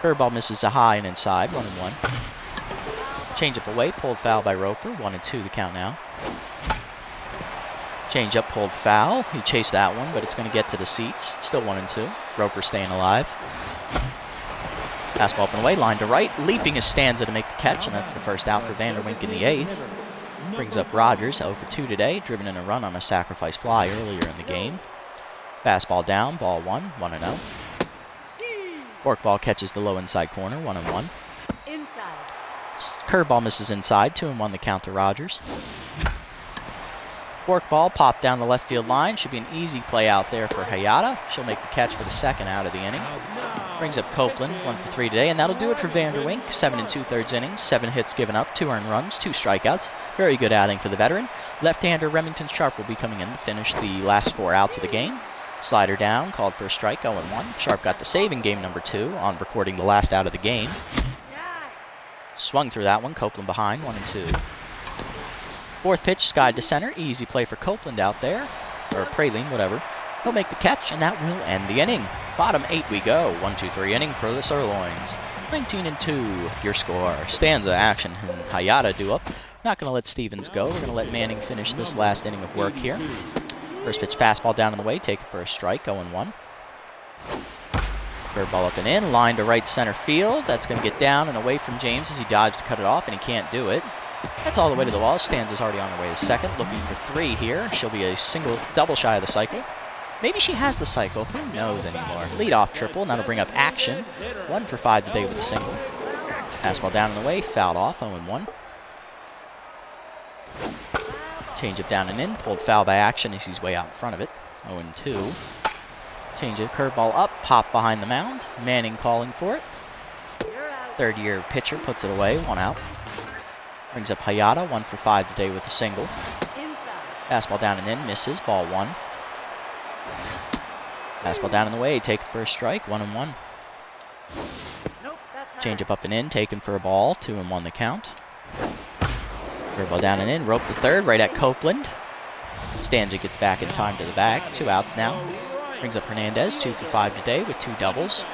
Curveball misses a high and inside, 1-1. Changeup away, pulled foul by Roper, 1-2 the count now. Changeup pulled foul. He chased that one, but it's going to get to the seats. Still 1-2. Roper staying alive. Fastball up and away, line to right. Leaping his Stanza to make the catch, and that's the 1st out for Vanderwink in the 8th. Brings up Rogers, 0 for 2 today, driven in a run on a sacrifice fly earlier in the game. Fastball down, ball 1, 1-0. Forkball catches the low inside corner, 1-1. Inside. Curveball misses inside, 2-1 the count to Rogers. Forkball popped down the left field line. Should be an easy play out there for Hayata. She'll make the catch for the 2nd out of the inning. Brings up Copeland, 1 for 3 today, and that'll do it for Vanderwink. 7 2/3 innings, 7 hits given up, 2 earned runs, 2 strikeouts. Very good outing for the veteran. Left-hander Remington Sharp will be coming in to finish the last 4 outs of the game. Slider down, called for a strike, 0-1. Sharp got the save in game number 2 on recording the last out of the game. Swung through that one, Copeland behind, 1-2. Fourth pitch, skied to center. Easy play for Copeland out there. Or Praline, whatever. He'll make the catch, and that will end the inning. Bottom 8 we go. 1-2-3 inning for the Sirloins. 19-2, your score. Stanza action and Hayata do up. Not going to let Stevens go. We're going to let Manning finish this last inning of work here. First pitch, fastball down in the way, taken for a strike, 0-1. Curveball up and in, line to right center field. That's going to get down and away from James as he dives to cut it off, and he can't do it. That's all the way to the wall. Stanza's already on her way to second, looking for 3 here. She'll be a double shy of the cycle. Maybe she has the cycle. Who knows anymore? Lead-off triple, and that'll bring up action. 1 for 5 today with a single. Fastball down and away, fouled off, 0-1. Change it down and in, pulled foul by action as he's way out in front of it, 0-2. Change it, curveball up, pop behind the mound. Manning calling for it. Third-year pitcher puts it away, 1 out. Brings up Hayata, 1 for 5 today with a single. Fastball down and in, misses, ball 1. Fastball down in the way, taken for a strike, 1-1. Change up and in, taken for a ball, 2-1 the count. Curveball down and in, rope the third, right at Copeland. Stanza gets back in time to the bag, 2 outs now. Brings up Hernandez, 2 for 5 today with 2 doubles.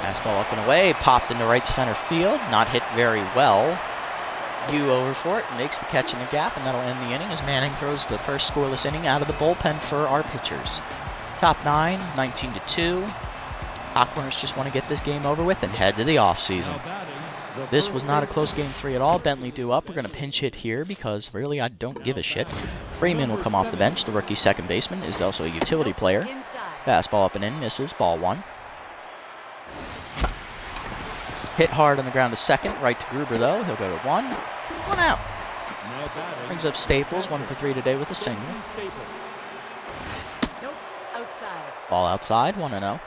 Fastball up and away, popped into right center field, not hit very well. Yu over for it, makes the catch in the gap, and that'll end the inning as Manning throws the first scoreless inning out of the bullpen for our pitchers. Top 9, 19-2. Hot Corners just want to get this game over with and head to the offseason. This was not a close game 3 at all. Bentley due up. We're going to pinch hit here because really I don't give a shit. Freeman will come off the bench. The rookie second baseman is also a utility player. Fastball up and in, misses, ball 1. Hit hard on the ground to second, right to Gruber though. He'll go to 1. 1 out. Brings up Staples, 1 for 3 today with a single. Ball outside, 1-0.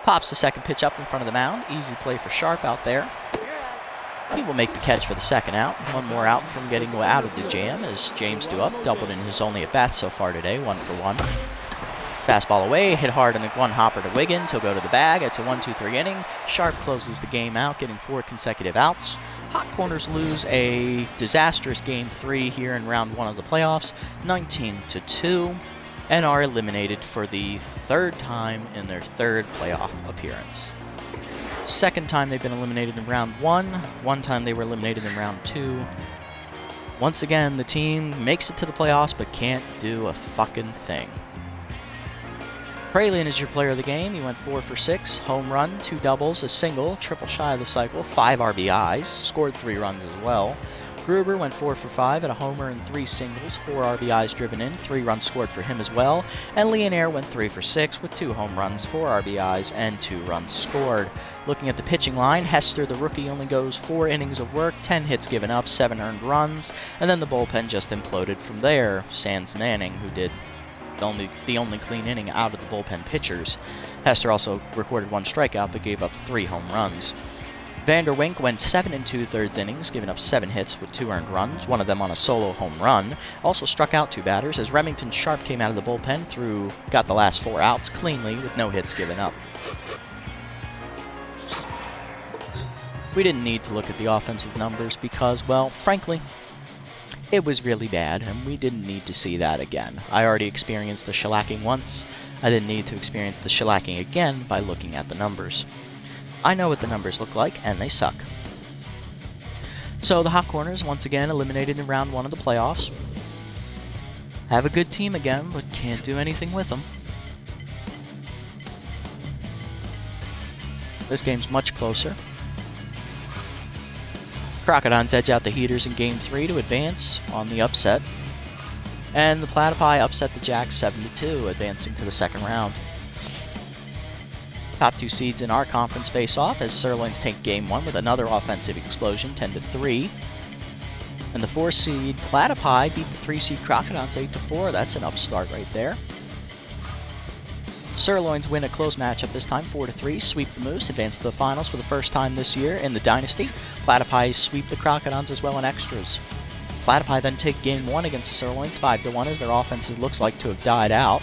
Pops the second pitch up in front of the mound. Easy play for Sharp out there. He will make the catch for the second out. 1 more out from getting out of the jam as James due up. Doubled in his only at-bat so far today, 1 for 1. Fastball away, hit hard on the 1-hopper to Wiggins. He'll go to the bag. It's a 1-2-3 inning. Sharp closes the game out, getting 4 consecutive outs. Hot Corners lose a disastrous game 3 here in round 1 of the playoffs, 19-2, and are eliminated for the 3rd time in their 3rd playoff appearance. Second time they've been eliminated in round 1. 1 time they were eliminated in round 2. Once again, the team makes it to the playoffs but can't do a fucking thing. Praline is your player of the game. He went 4 for 6, home run, 2 doubles, a single, triple shy of the cycle, 5 RBIs, scored 3 runs as well. Gruber went 4 for 5 at a homer and 3 singles, 4 RBIs driven in, 3 runs scored for him as well. And Leonaire went 3 for 6 with 2 home runs, 4 RBIs, and 2 runs scored. Looking at the pitching line, Hester, the rookie, only goes 4 innings of work, 10 hits given up, 7 earned runs, and then the bullpen just imploded from there. Sans Manning, who did the only clean inning out of the bullpen pitchers. Hester also recorded 1 strikeout but gave up 3 home runs. Vanderwink went 7 2/3 innings, giving up 7 hits with 2 earned runs, 1 of them on a solo home run. Also struck out 2 batters as Remington Sharp came out of the bullpen, got the last 4 outs cleanly with no hits given up. We didn't need to look at the offensive numbers because, well, frankly, it was really bad, and we didn't need to see that again. I already experienced the shellacking once. I didn't need to experience the shellacking again by looking at the numbers. I know what the numbers look like, and they suck. So the Hot Corners, once again, eliminated in round 1 of the playoffs. Have a good team again, but can't do anything with them. This game's much closer. Crocodons edge out the Heaters in Game 3 to advance on the upset. And the Platypi upset the Jacks 7-2, advancing to the 2nd round. Top 2 seeds in our conference face off as Sirloins take Game 1 with another offensive explosion, 10-3. And the 4 seed Platypi beat the 3 seed Crocodons 8-4. That's an upstart right there. Sirloins win a close matchup this time, 4-3, sweep the Moose, advance to the finals for the first time this year in the Dynasty. Platypi sweep the Crocodons as well in extras. Platypi then take Game 1 against the Sirloins, 5-1, as their offense looks like to have died out.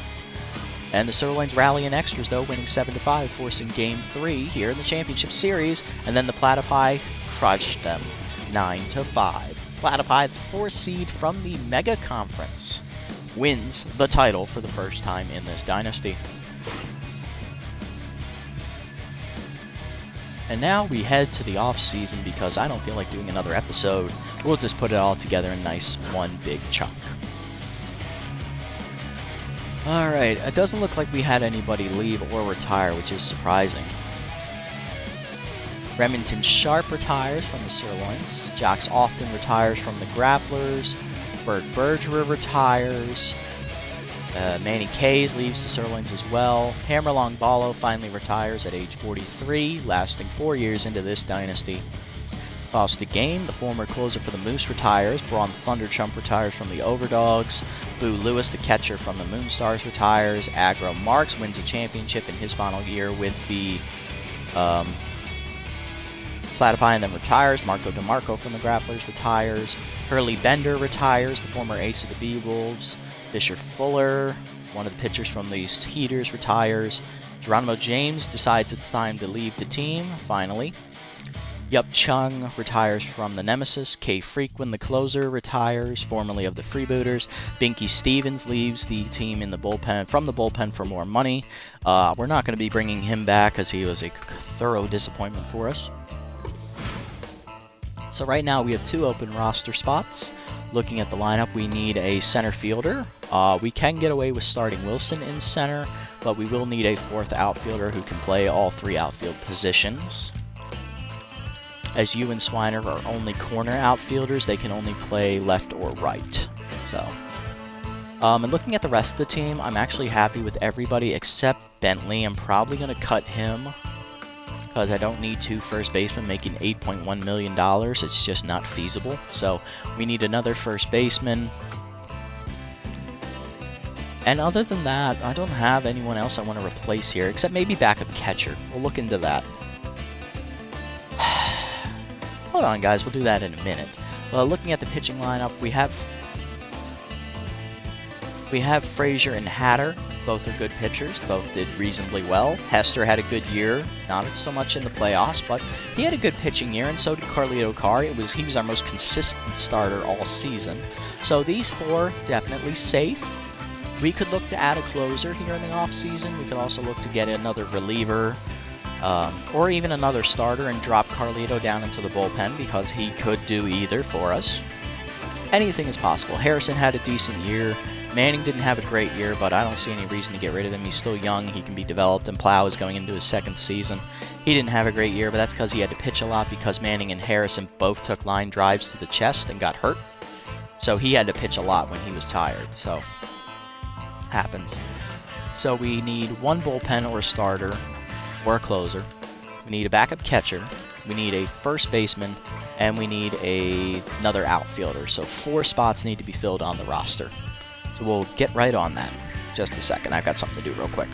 And the Sirloins rally in extras, though, winning 7-5, forcing Game 3 here in the Championship Series, and then the Platypi crushed them. 9-5. Platypi, the 4 seed from the Mega Conference, wins the title for the first time in this dynasty. And now we head to the off season because I don't feel like doing another episode. We'll just put it all together in nice one big chunk. Alright, it doesn't look like we had anybody leave or retire, which is surprising. Remington Sharp retires from the Sirloins. Jocks Often retires from the Grapplers. Bert Bergerer retires. Manny Kays leaves the Sirloins as well. Hammerlong Ballo finally retires at age 43, lasting 4 years into this dynasty. Lost the game. The former closer for the Moose retires. Braun Thunderchump retires from the Overdogs. Boo Lewis, the catcher from the Moonstars, retires. Agro Marks wins a championship in his final year with the Platypi and then retires. Marco DeMarco from the Grapplers retires. Hurley Bender retires, the former ace of the B-Wolves. Fisher Fuller, one of the pitchers from the Heaters, retires. Geronimo James decides it's time to leave the team, finally. Yup Chung retires from the Nemesis. Kay Frequin, the closer, retires, formerly of the Freebooters. Binky Stevens leaves the team in the bullpen from the bullpen for more money. We're not going to be bringing him back because he was a thorough disappointment for us. So right now we have 2 open roster spots. Looking at the lineup, we need a center fielder. We can get away with starting Wilson in center, but we will need a 4th outfielder who can play all 3 outfield positions. As you and Swiner are only corner outfielders, they can only play left or right. So, and looking at the rest of the team, I'm actually happy with everybody except Bentley. I'm probably going to cut him because I don't need 2 first basemen making $8.1 million. It's just not feasible. So we need another first baseman. And other than that, I don't have anyone else I want to replace here, except maybe backup catcher. We'll look into that. Hold on, guys. We'll do that in a minute. Looking at the pitching lineup, we have Frazier and Hatter. Both are good pitchers. Both did reasonably well. Hester had a good year, not so much in the playoffs, but he had a good pitching year, and so did Carlito Carr. He was our most consistent starter all season. So these 4 definitely safe. We could look to add a closer here in the offseason. We could also look to get another reliever, or even another starter and drop Carlito down into the bullpen because he could do either for us. Anything is possible. Harrison had a decent year. Manning didn't have a great year, but I don't see any reason to get rid of him. He's still young. He can be developed, and Plow is going into his 2nd season. He didn't have a great year, but that's because he had to pitch a lot because Manning and Harrison both took line drives to the chest and got hurt. So he had to pitch a lot when he was tired. So, happens. So we need 1 bullpen or starter or a closer. We need a backup catcher. We need a first baseman, and we need another outfielder. So 4 spots need to be filled on the roster. So we'll get right on that. Just a second. I've got something to do real quick.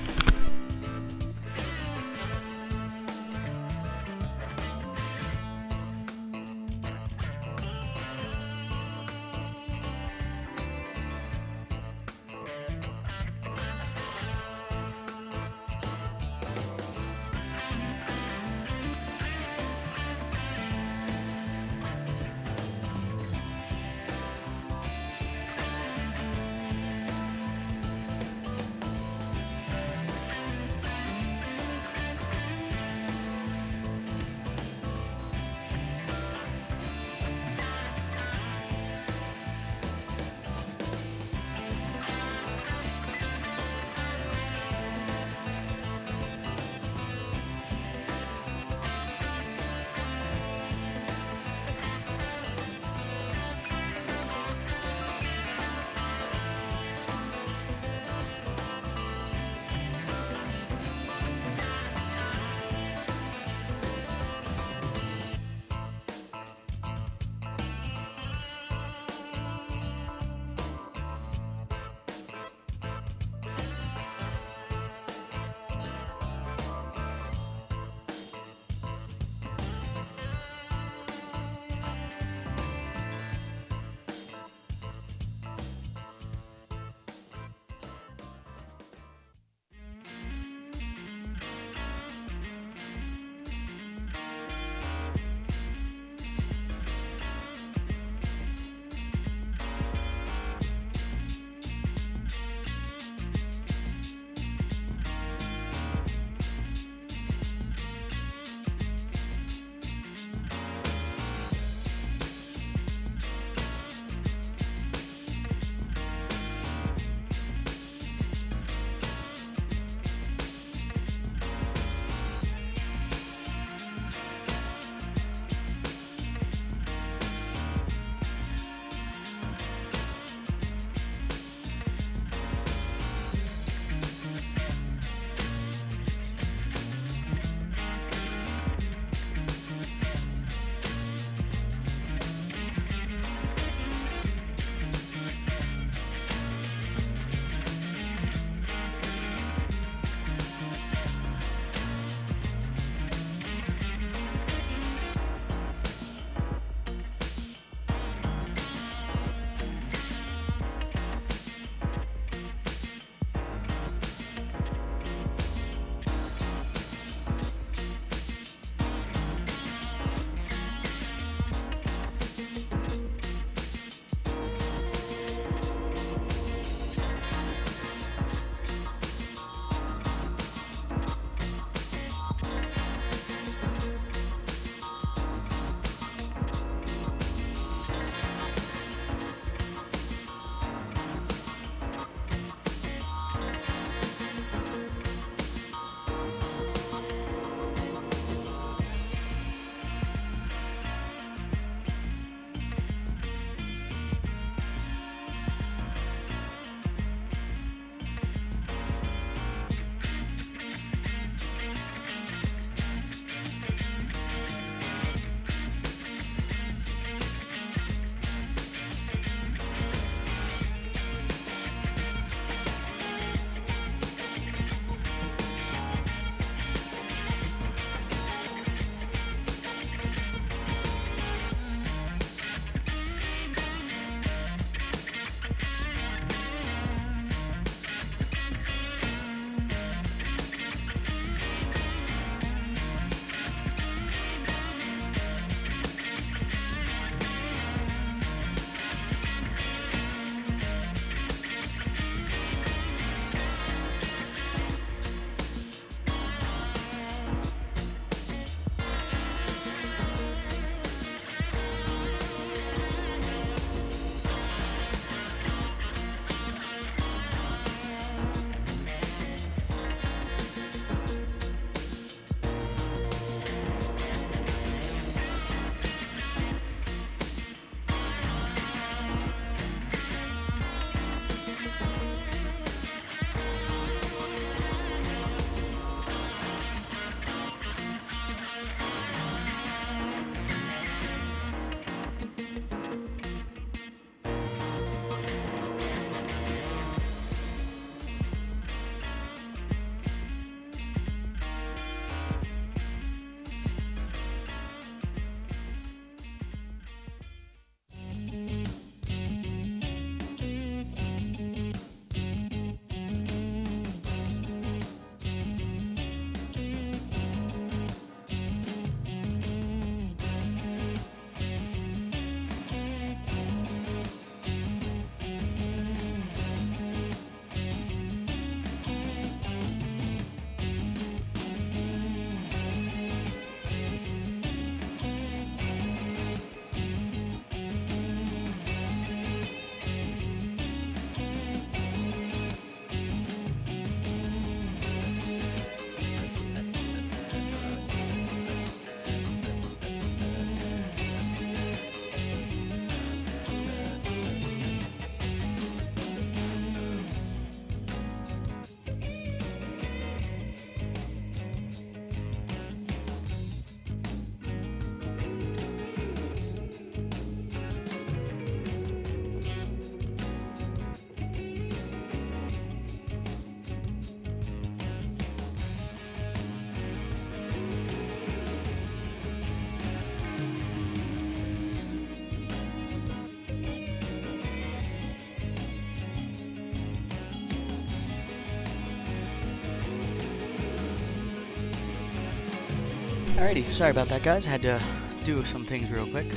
Alrighty, sorry about that, guys. I had to do some things real quick.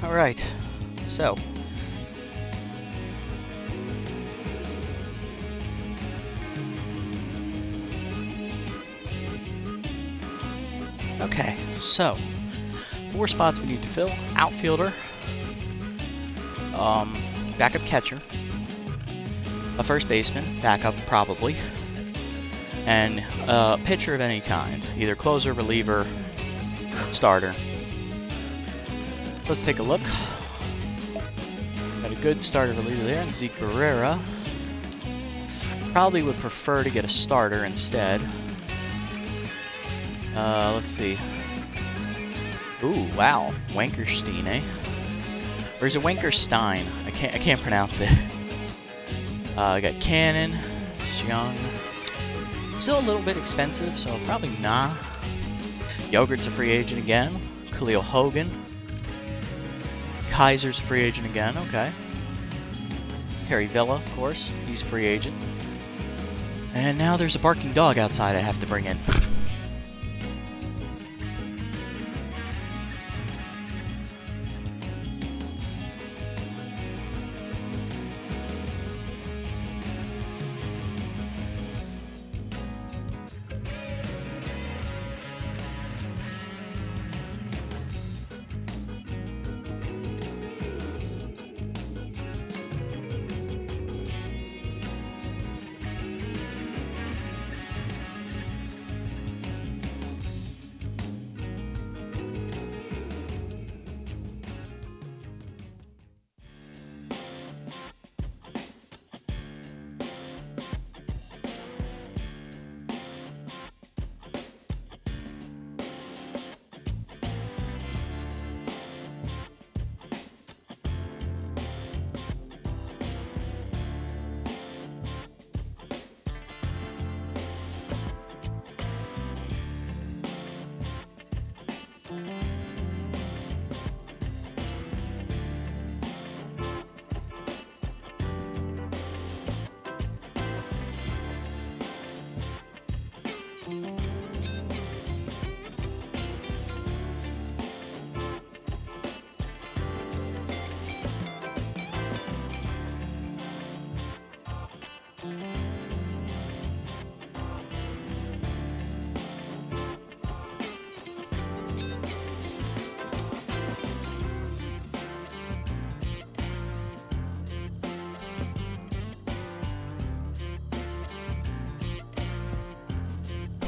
Alright, so. Okay, so 4 spots we need to fill. Outfielder, backup catcher, a first baseman, backup probably, and a pitcher of any kind, either closer, reliever, starter. Let's take a look. Got a good starter reliever there, and Zeke Barrera. Probably would prefer to get a starter instead. Let's see. Ooh, wow, Wankerstein, eh? Or is it Wankerstein? I can't pronounce it. I got Cannon, Young. Still a little bit expensive, so probably not. Yogurt's a free agent again. Khalil Hogan. Kaiser's a free agent again, okay. Terry Villa, of course, he's a free agent. And now there's a barking dog outside I have to bring in.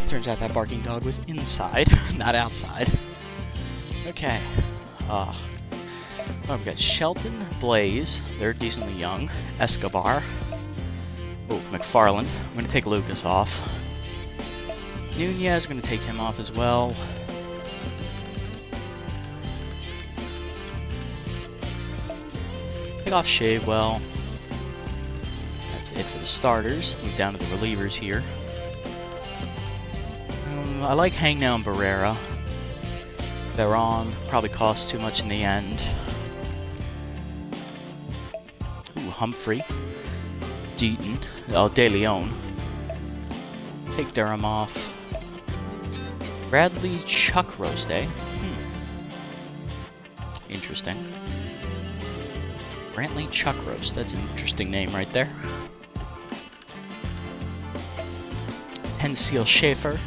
Turns out that barking dog was inside, not outside. Okay. We've got Shelton, Blaze. They're decently young. Escobar. Oh, McFarland. I'm going to take Lucas off. Nunez, going to take him off as well. Take off Shavewell. That's it for the starters. Move down to the relievers here. I like Hangnail and Barrera. Veron probably costs too much in the end. Ooh, Humphrey. Deaton. Oh, De Leon. Take Durham off. Bradley Chuck Roast, eh? Interesting. Brantley Chuck Roast. That's an interesting name right there. Henseal Schaefer.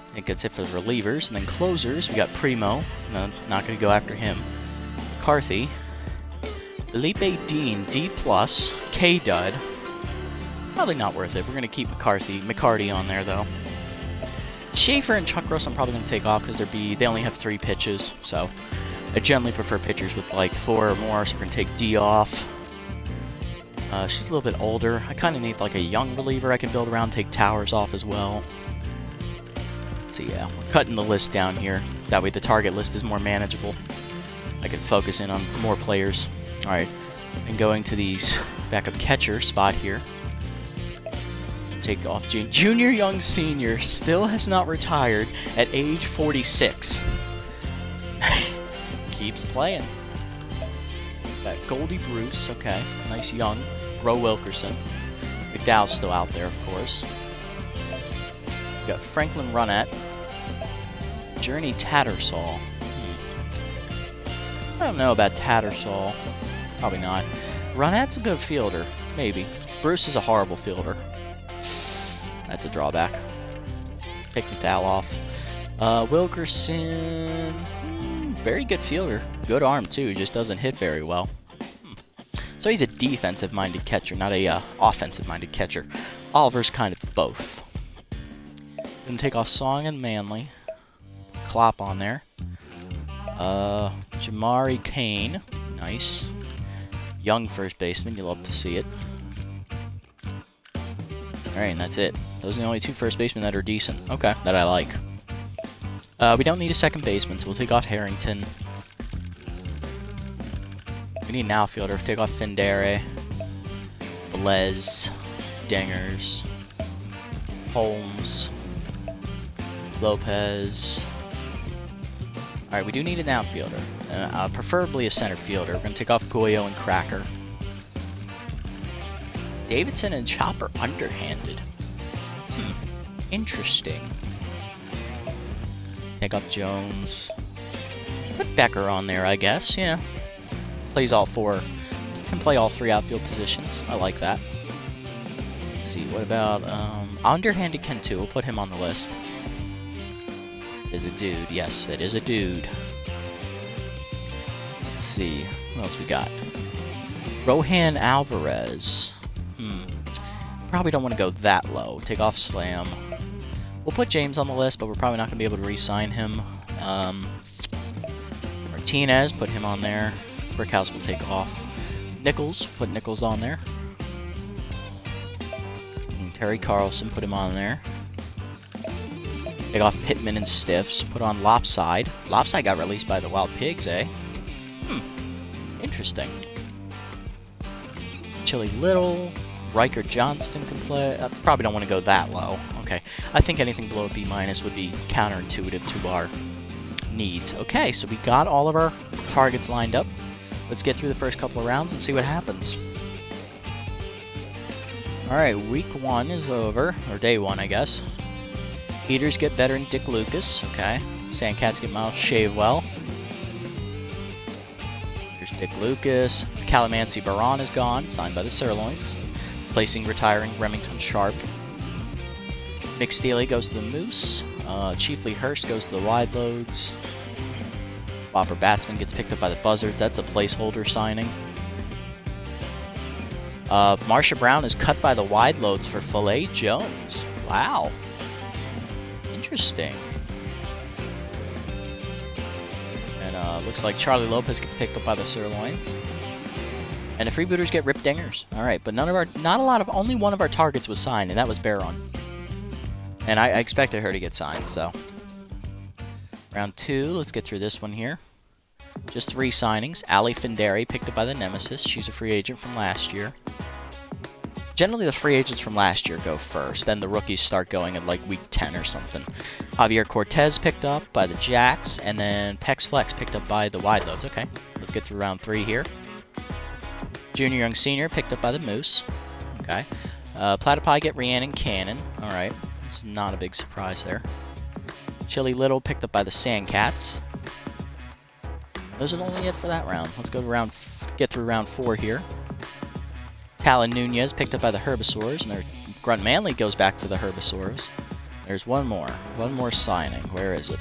I think that's it for the relievers. And then closers, we got Primo. No, not going to go after him. McCarthy. Felipe Dean, D+, K-Dud. Probably not worth it. We're going to keep McCarty on there, though. Schaefer and Chuck Ross I'm probably going to take off because they only have 3 pitches. So I generally prefer pitchers with like 4 or more, so we're going to take D off. She's a little bit older. I kind of need like a young reliever I can build around, take Towers off as well. So yeah, we're cutting the list down here. That way the target list is more manageable. I can focus in on more players. Alright, and going to these backup catcher spot here. Take off Junior Young Sr. still has not retired at age 46. Keeps playing. Got Goldie Bruce, okay. Nice young. Bro Wilkerson. McDowell's still out there, of course. We got Franklin Runnett. Journey Tattersall. I don't know about Tattersall. Probably not. Runnett's a good fielder. Maybe. Bruce is a horrible fielder. That's a drawback. Pick McDowell off. Wilkerson. Very good fielder. Good arm, too. Just doesn't hit very well. So he's a defensive-minded catcher, not a offensive-minded catcher. Oliver's kind of both. Gonna take off Song and Manley. Klopp on there. Jamari Kane. Nice. Young first baseman. You love to see it. Alright, and that's it. Those are the only 2 first basemen that are decent. Okay, that I like. We don't need a second baseman, so we'll take off Harrington. We need an outfielder. Take off Findere. Velez. Dingers. Holmes. Lopez. Alright, we do need an outfielder. Preferably a center fielder. We're going to take off Goyo and Cracker. Davidson and Chopper underhanded. Interesting. Take off Jones. Put Becker on there, I guess. Yeah. Plays all 4. Can play all 3 outfield positions. I like that. Let's see, what about... underhanded can too. We'll put him on the list. Is a dude. Yes, that is a dude. Let's see. What else we got? Rohan Alvarez. Probably don't want to go that low. Take off Slam. We'll put James on the list, but we're probably not going to be able to re-sign him. Martinez, put him on there. Brickhouse will take off. Nichols, put Nichols on there. And Terry Carlson, put him on there. Take off Pittman and Stiffs. Put on Lopside. Lopside got released by the Wild Pigs, eh? Interesting. Chili Little. Riker Johnston can play. I probably don't want to go that low. Okay. I think anything below B- would be counterintuitive to our needs. Okay, so we got all of our targets lined up. Let's get through the first couple of rounds and see what happens. Alright, week 1 is over. Or day 1, I guess. Heaters get better than Dick Lucas. Okay. Sandcats get Miles Shavewell. Here's Dick Lucas. Calamansi Baron is gone, signed by the Sirloins. Placing retiring Remington Sharp. Nick Steely goes to the Moose. Chiefly Hurst goes to the Wide Loads. Whopper Batsman gets picked up by the Buzzards. That's a placeholder signing. Marsha Brown is cut by the Wide Loads for Filet Jones. Wow. Interesting. And looks like Charlie Lopez gets picked up by the Sirloins. And the freebooters get Rip Dingers. Alright, but only one of our targets was signed, and that was Baron. And I expected her to get signed, so. Round 2, let's get through this one here. Just 3 signings. Ali Findere, picked up by the Nemesis. She's a free agent from last year. Generally, the free agents from last year go first. Then the rookies start going at like week 10 or something. Javier Cortez picked up by the Jacks. And then Pex Flex picked up by the Wide Loads. Okay, let's get through round 3 here. Junior Young Senior picked up by the Moose. Okay. Platypi get Rhiannon Cannon. Alright. It's not a big surprise there. Chili Little picked up by the Sandcats. Those are only it for that round. Let's go to get through round 4 here. Talon Nunez picked up by the Herbisaurs. And Grunt Manley goes back to the Herbisaurs. There's one more. One more signing. Where is it?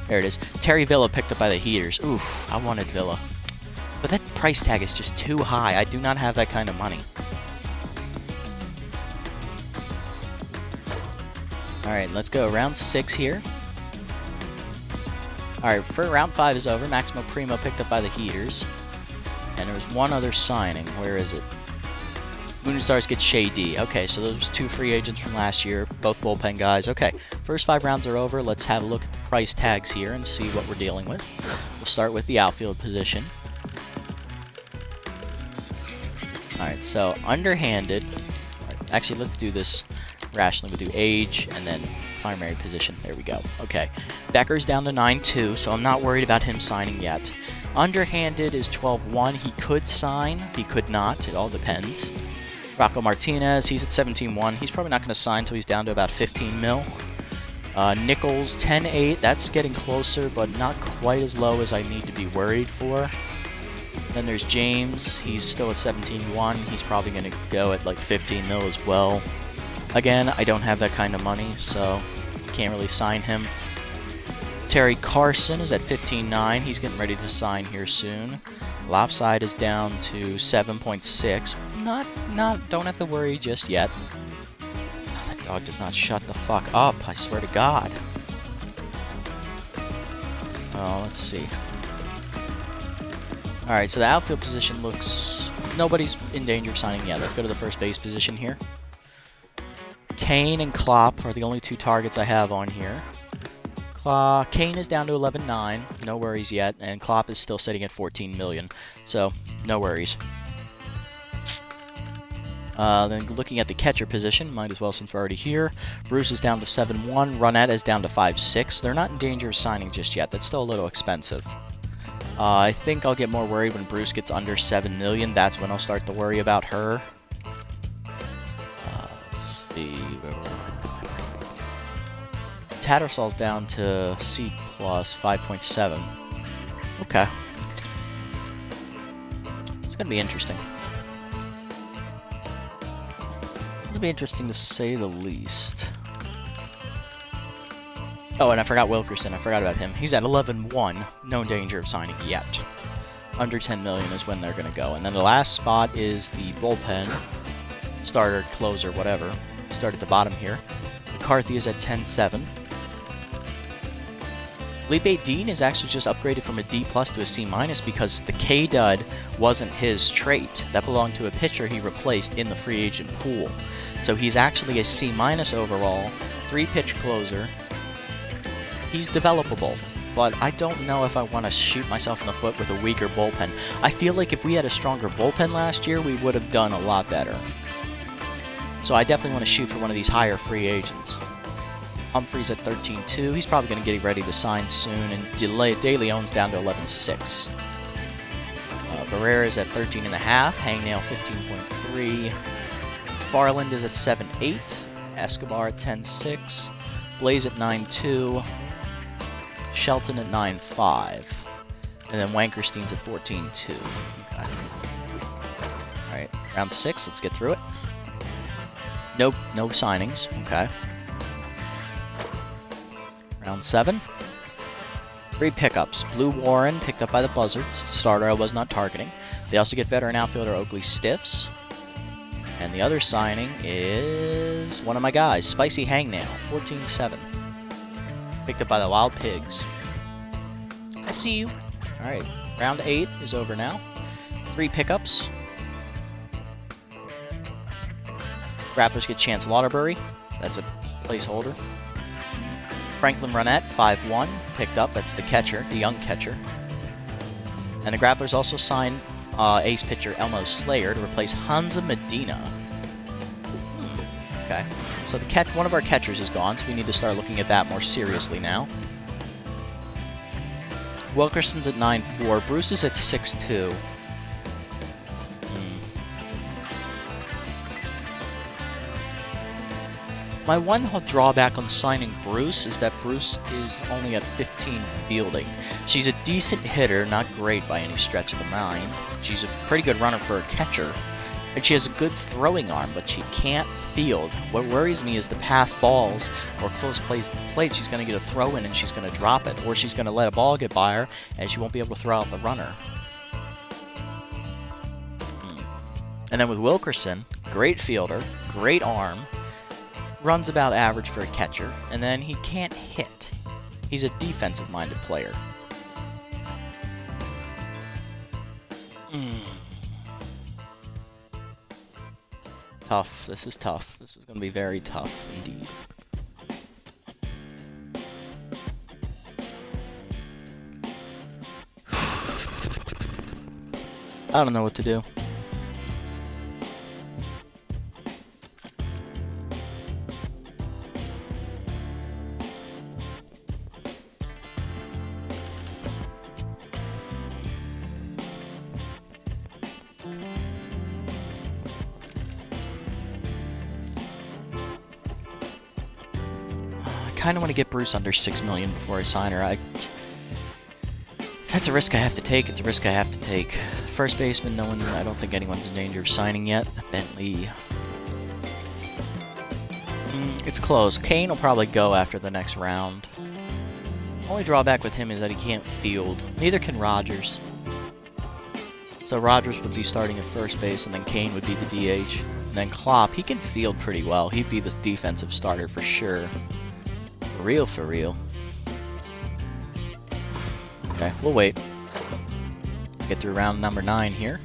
There it is. Terry Villa picked up by the Heaters. Oof, I wanted Villa. But that price tag is just too high. I do not have that kind of money. Alright, let's go. Round 6 here. Alright, round 5 is over. Maximo Primo picked up by the Heaters. And there was one other signing. Where is it? Moonstars get Shay D. Okay, so those 2 free agents from last year. Both bullpen guys. Okay, first 5 rounds are over. Let's have a look at the price tags here and see what we're dealing with. We'll start with the outfield position. Alright, so underhanded. Actually, let's do this rationally. We'll do age and then primary position. There we go. Okay. Becker's down to 9-2, so I'm not worried about him signing yet. Underhanded is 12-1. He could sign. He could not. It all depends. Rocco Martinez, he's at 17-1. He's probably not going to sign until he's down to about 15 mil. Nichols, 10-8. That's getting closer, but not quite as low as I need to be worried for. Then there's James. He's still at 17-1. He's probably going to go at like 15 mil as well. Again, I don't have that kind of money, so can't really sign him. Terry Carson is at 15-9. He's getting ready to sign here soon. Lopside is down to 7.6. Don't have to worry just yet. Oh, that dog does not shut the fuck up, I swear to God. Oh, let's see. Alright, so the outfield position looks... Nobody's in danger of signing yet. Let's go to the first base position here. Kane and Klopp are the only two targets I have on here. Kane is down to 11.9, no worries yet, and Klopp is still sitting at 14 million, so no worries. Then looking at the catcher position, might as well since we're already here. Bruce is down to 7.1, Runette is down to 5.6. They're not in danger of signing just yet. That's still a little expensive. I think I'll get more worried when Bruce gets under 7 million. That's when I'll start to worry about her. Let's see. Tattersalls down to C+, 5.7. Okay. It's going to be interesting. It's going to be interesting to say the least. Oh, and I forgot Wilkerson. I forgot about him. He's at 11.1. No danger of signing yet. Under 10 million is when they're going to go. And then the last spot is the bullpen. Starter, closer, whatever. Start at the bottom here. McCarthy is at 10.7. Felipe Dean is actually just upgraded from a D+ to a C- because the K-Dud wasn't his trait. That belonged to a pitcher he replaced in the free agent pool. So he's actually a C- overall, 3-pitch closer. He's developable, but I don't know if I want to shoot myself in the foot with a weaker bullpen. I feel like if we had a stronger bullpen last year, we would have done a lot better. So I definitely want to shoot for one of these higher free agents. Humphrey's at 13.2. He's probably going to get ready to sign soon. And De Leon's down to 11.6. Barrera's at 13.5. Hangnail 15.3. Farland is at 7.8. Escobar at 10.6. Blaze at 9.2. Shelton at 9.5. And then Wankerstein's at 14.2. Okay. Alright, round 6. Let's get through it. Nope, no signings. Okay. Round 7. 3 pickups. Blue Warren, picked up by the Buzzards. Starter I was not targeting. They also get veteran outfielder Oakley Stiffs. And the other signing is one of my guys, Spicy Hangnail, 14.7. Picked up by the Wild Pigs. I see you. Alright, round 8 is over now. 3 pickups. Grapplers get Chance Lauterbury. That's a placeholder. Franklin Runette, 5.1, picked up. That's the catcher, the young catcher. And the Grapplers also signed ace pitcher Elmo Slayer to replace Hansa Medina. Okay, so one of our catchers is gone, so we need to start looking at that more seriously now. Wilkerson's at 9.4. Bruce is at 6.2. My one drawback on signing Bruce is that Bruce is only at 15 fielding. She's a decent hitter, not great by any stretch of the mind. She's a pretty good runner for a catcher, and she has a good throwing arm, but she can't field. What worries me is the pass balls or close plays at the plate. She's going to get a throw in and she's going to drop it, or she's going to let a ball get by her and she won't be able to throw out the runner. And then with Wilkerson, great fielder, great arm, runs about average for a catcher, and then he can't hit. He's a defensive-minded player. Tough. This is tough. This is going to be very tough indeed. I don't know what to do. kind of want to get Bruce under $6 million before I sign her. If that's a risk I have to take, it's a risk I have to take. First baseman, I don't think anyone's in danger of signing yet. Bentley. It's close. Kane will probably go after the next round. Only drawback with him is that he can't field. Neither can Rogers. So Rogers would be starting at first base, and then Kane would be the DH. And then Klopp, he can field pretty well. He'd be the defensive starter for sure. For real, for real. Okay, we'll wait. Get through round number 9 here.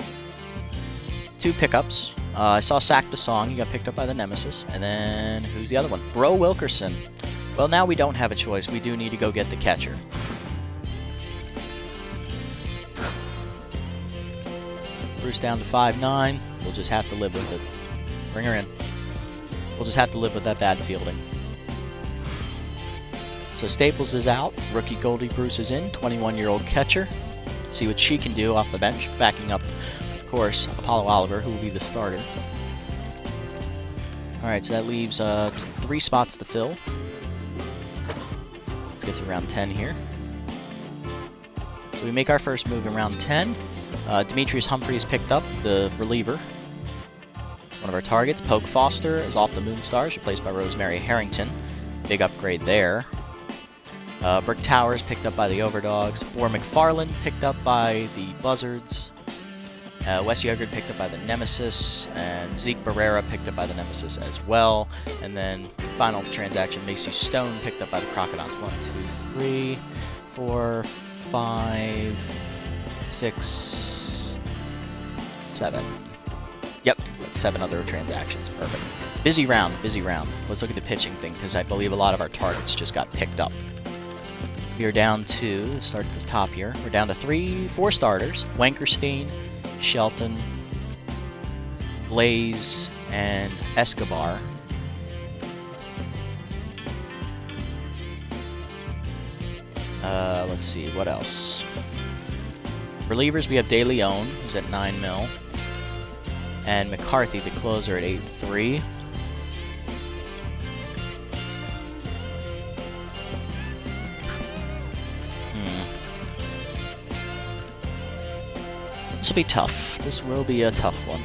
2 pickups. I saw Sack the Song. He got picked up by the Nemesis. And then, who's the other one? Bro Wilkerson. Well, now we don't have a choice. We do need to go get the catcher. Bruce down to 5'9". We'll just have to live with it. Bring her in. We'll just have to live with that bad fielding. So Staples is out. Rookie Goldie Bruce is in. 21-year-old catcher. See what she can do off the bench. Backing up, of course, Apollo Oliver, who will be the starter. Alright, so that leaves 3 spots to fill. Let's get to round 10 here. So we make our first move in round 10. Demetrius Humphreys picked up, the reliever. One of our targets. Poke Foster is off the Moonstars, replaced by Rosemary Harrington. Big upgrade there. Brick Towers picked up by the Overdogs. Or McFarland picked up by the Buzzards. Wes Yogurt picked up by the Nemesis. And Zeke Barrera picked up by the Nemesis as well. And then final transaction, Macy Stone picked up by the Crocodiles. 1, 2, 3, 4, 5, 6, 7. Yep, that's 7 other transactions. Perfect. Busy round, busy round. Let's look at the pitching thing, because I believe a lot of our targets just got picked up. We are down to, let's start at the top here, we're down to 4 starters. Wankerstein, Shelton, Blaze, and Escobar. Let's see, what else? Relievers, we have De Leon, who's at 9 mil. And McCarthy, the closer, at 8.3. This will be tough. This will be a tough one.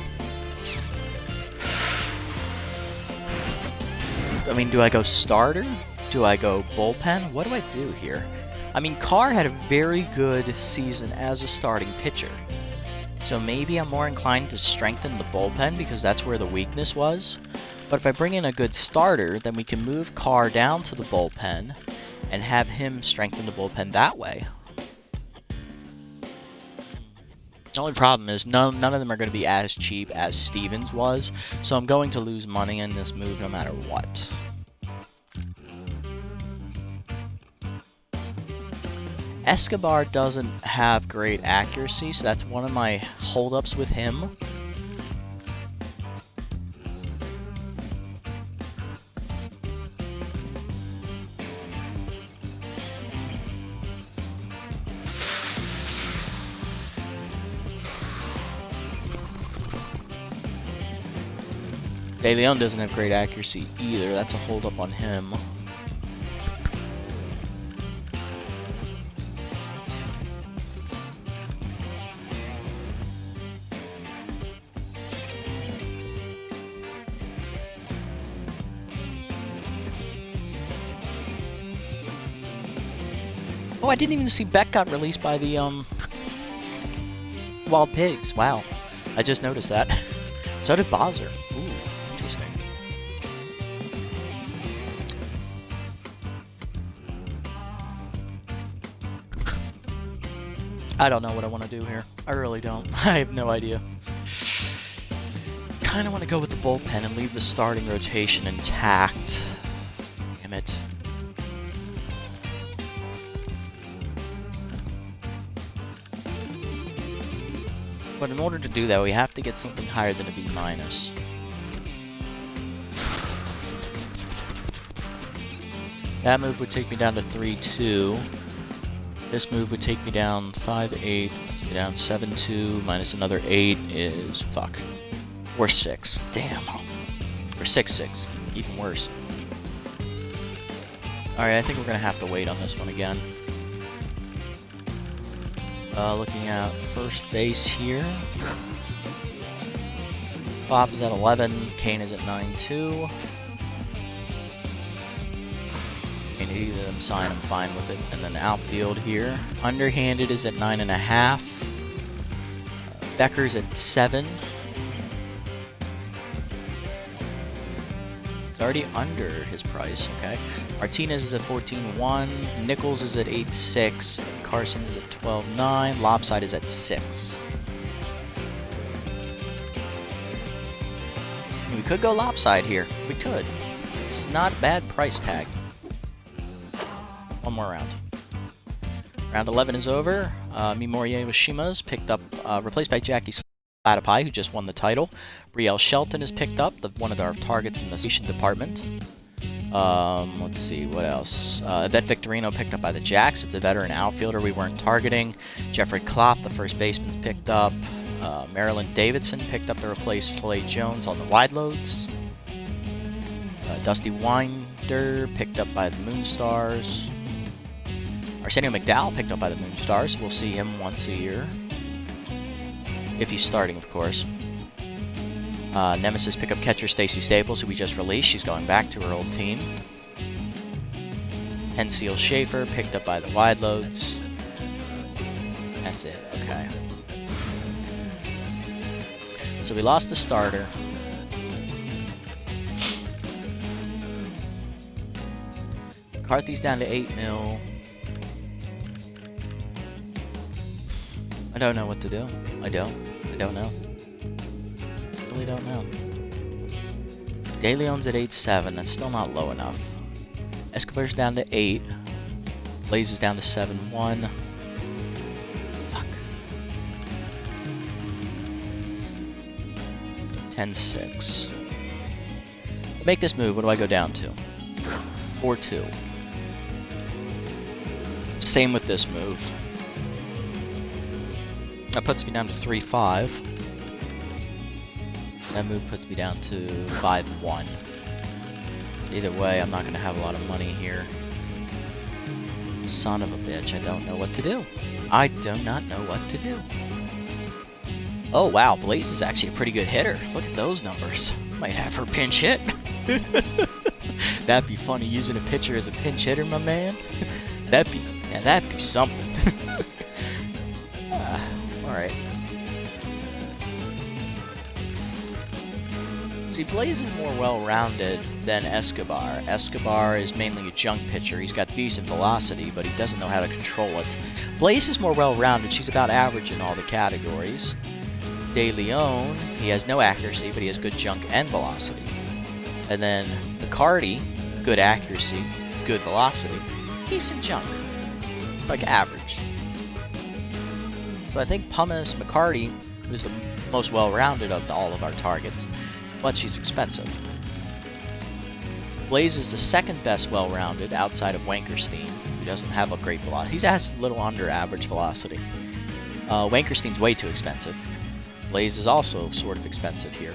I mean, do I go starter? Do I go bullpen? What do I do here? I mean, Carr had a very good season as a starting pitcher. So maybe I'm more inclined to strengthen the bullpen because that's where the weakness was. But if I bring in a good starter, then we can move Carr down to the bullpen and have him strengthen the bullpen that way. The only problem is none of them are going to be as cheap as Stevens was, so I'm going to lose money in this move no matter what. Escobar doesn't have great accuracy, so that's one of my holdups with him. De Leon doesn't have great accuracy either. That's a holdup on him. Oh, I didn't even see Beck got released by the Wild Pigs. Wow, I just noticed that. So did Bowser. Ooh, interesting. I don't know what I want to do here. I really don't. I have no idea. Kind of want to go with the bullpen and leave the starting rotation intact. Damn it. But in order to do that, we have to get something higher than a B-. That move would take me down to 3-2. This move would take me down 5-8, down 7-2, minus another 8 is, fuck, or 6. Damn. Or 6-6, even worse. Alright, I think we're going to have to wait on this one again. Looking at first base here. Bob is at 11, Kane is at 9-2. Either them sign, I'm fine with it. And then outfield here. Underhanded is at 9.5. Becker's at 7. It's already under his price, okay. Martinez is at 14.1. Nichols is at 8.6. And Carson is at 12.9. Lopside is at 6. We could go Lopside here. We could. It's not a bad price tag. One more round. Round 11 is over. Mimori Washima's picked up, replaced by Jackie Slatapai, who just won the title. Brielle Shelton is picked up, one of our targets in the station department. Let's see, what else? Yvette Victorino picked up by the Jacks. It's a veteran outfielder we weren't targeting. Jeffrey Klopp, the first baseman's picked up. Marilyn Davidson picked up to replace Flay Jones on the wide loads. Dusty Winder picked up by the Moonstars. Arsenio McDowell picked up by the Moonstars. We'll see him once a year. If he's starting, of course. Nemesis pickup catcher Stacy Staples, who we just released. She's going back to her old team. Henseal Schaefer picked up by the wide loads. That's it. Okay. So we lost the starter. McCarthy's down to 8 mil. I don't know what to do. I don't know. Really don't know. De Leon's at 8.7. That's still not low enough. Escobar's down to 8. Blaze is down to 7.1. Fuck. 10.6. To make this move, what do I go down to? 4.2. Same with this move. That puts me down to 3.5. That move puts me down to 5.1. So either way, I'm not going to have a lot of money here. Son of a bitch, I don't know what to do. I do not know what to do. Oh wow, Blaze is actually a pretty good hitter. Look at those numbers. Might have her pinch hit. That'd be funny, using a pitcher as a pinch hitter, my man. That'd be something. Alright. See, Blaze is more well-rounded than Escobar. Escobar is mainly a junk pitcher. He's got decent velocity, but he doesn't know how to control it. Blaze is more well-rounded. She's about average in all the categories. De Leon, he has no accuracy, but he has good junk and velocity. And then McCarty, good accuracy, good velocity, decent junk. Like average. So I think Pumice McCarty is the most well-rounded of all of our targets, but she's expensive. Blaze is the second best well-rounded outside of Wankerstein, who doesn't have a great velocity. He has a little under average velocity. Wankerstein's way too expensive. Blaze is also sort of expensive here.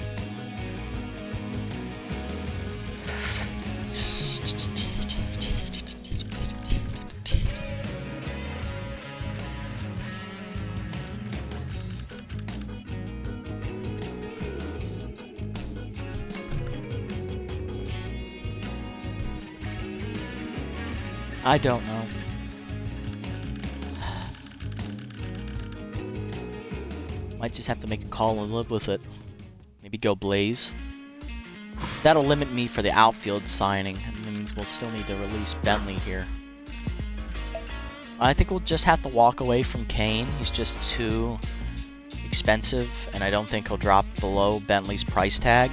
I don't know. Might just have to make a call and live with it. Maybe go Blaze. That'll limit me for the outfield signing. That means we'll still need to release Bentley here. I think we'll just have to walk away from Kane. He's just too expensive, and I don't think he'll drop below Bentley's price tag.